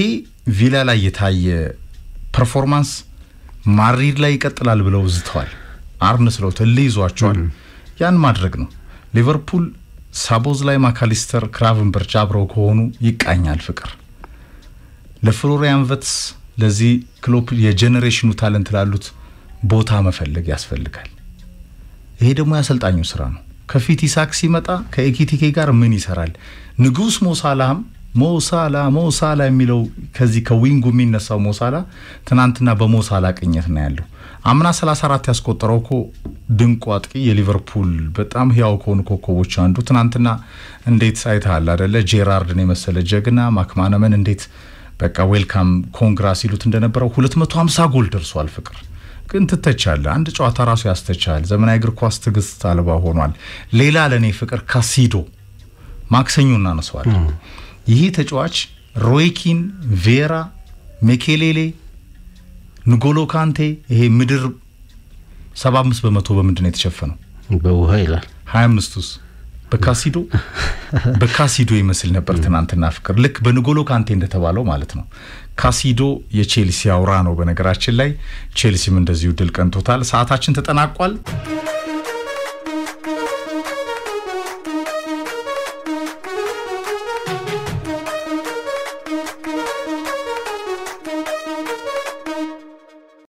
Speaker 1: ቪላ ላይ የታየ ፐርፎርማንስ ማድሪድ ላይ ይቀጥላል ብለው ዝተዋል አርነ ስሎት ለይዟቸዋል ያን ማድረግ ነው ሊቨርፑል ሳቦዝ ላይ ማካሊስተር ክራቨንበርች አብረው ከሆኑ ይቃኛል ፍቅር ለፍሎሪያን ቨትስ ለዚህ ክሎፕ የጄነሬሽኑ ታለንት ላሉት ቦታ መፈለግ ያስፈልጋል ይሄ ደግሞ ያሰልጣኙ ስራ ነው ከፊት ኢሳክ ሲመጣ ከኤኪቲኬ ጋር ምን ይሰራል? ንጉስ ሞሳላ የሚለው ከዚህ ከዊንጉ የሚነሳው ሞሳላ ትናንትና በሞሳላ ቅኝት ነው ያለው። አምና 34 ያስቆጠረው እኮ ድንቁ አጥቂ የሊቨርፑል በጣም ህያው ከሆኑ ኮከቦች አንዱ ትናንትና እንዴት አይተሃል አይደለ? ጄራርድን የመሰለ ጀግና ማክማነመን እንዴት በቃ ዌልካም ኮንግራስ ይሉት እንደነበረው 250 ጎል ደርሷል። ፍቅር ግን ትተቻለ። አንድ ጨዋታ ራሱ ያስተቻል። ዘመናዊ እግር ኳስ ትግስት አልባ ሆኗል። ሌላ ለኔ ፍቅር ካሲዶ ማክሰኞና ነስዋል። ይሄ ተጫዋች ሮይኪን፣ ቬራ፣ ሜኬሌሌ፣ ንጎሎ ካንቴ ይሄ ምድር 75% በምንድን ነው የተሸፈነው?
Speaker 2: በውሃ ይላል።
Speaker 1: 25ስ በካሲዶ ይመስል ነበር ትናንትና ፍቅር። ልክ በንጎሎ ካንቴ እንደተባለው ማለት ነው። ካሲዶ የቼልሲ አውራ ነው በነገራችን ላይ። ቼልሲም እንደዚሁ ድል ቀንቶታል። ሰዓታችን ተጠናቋል።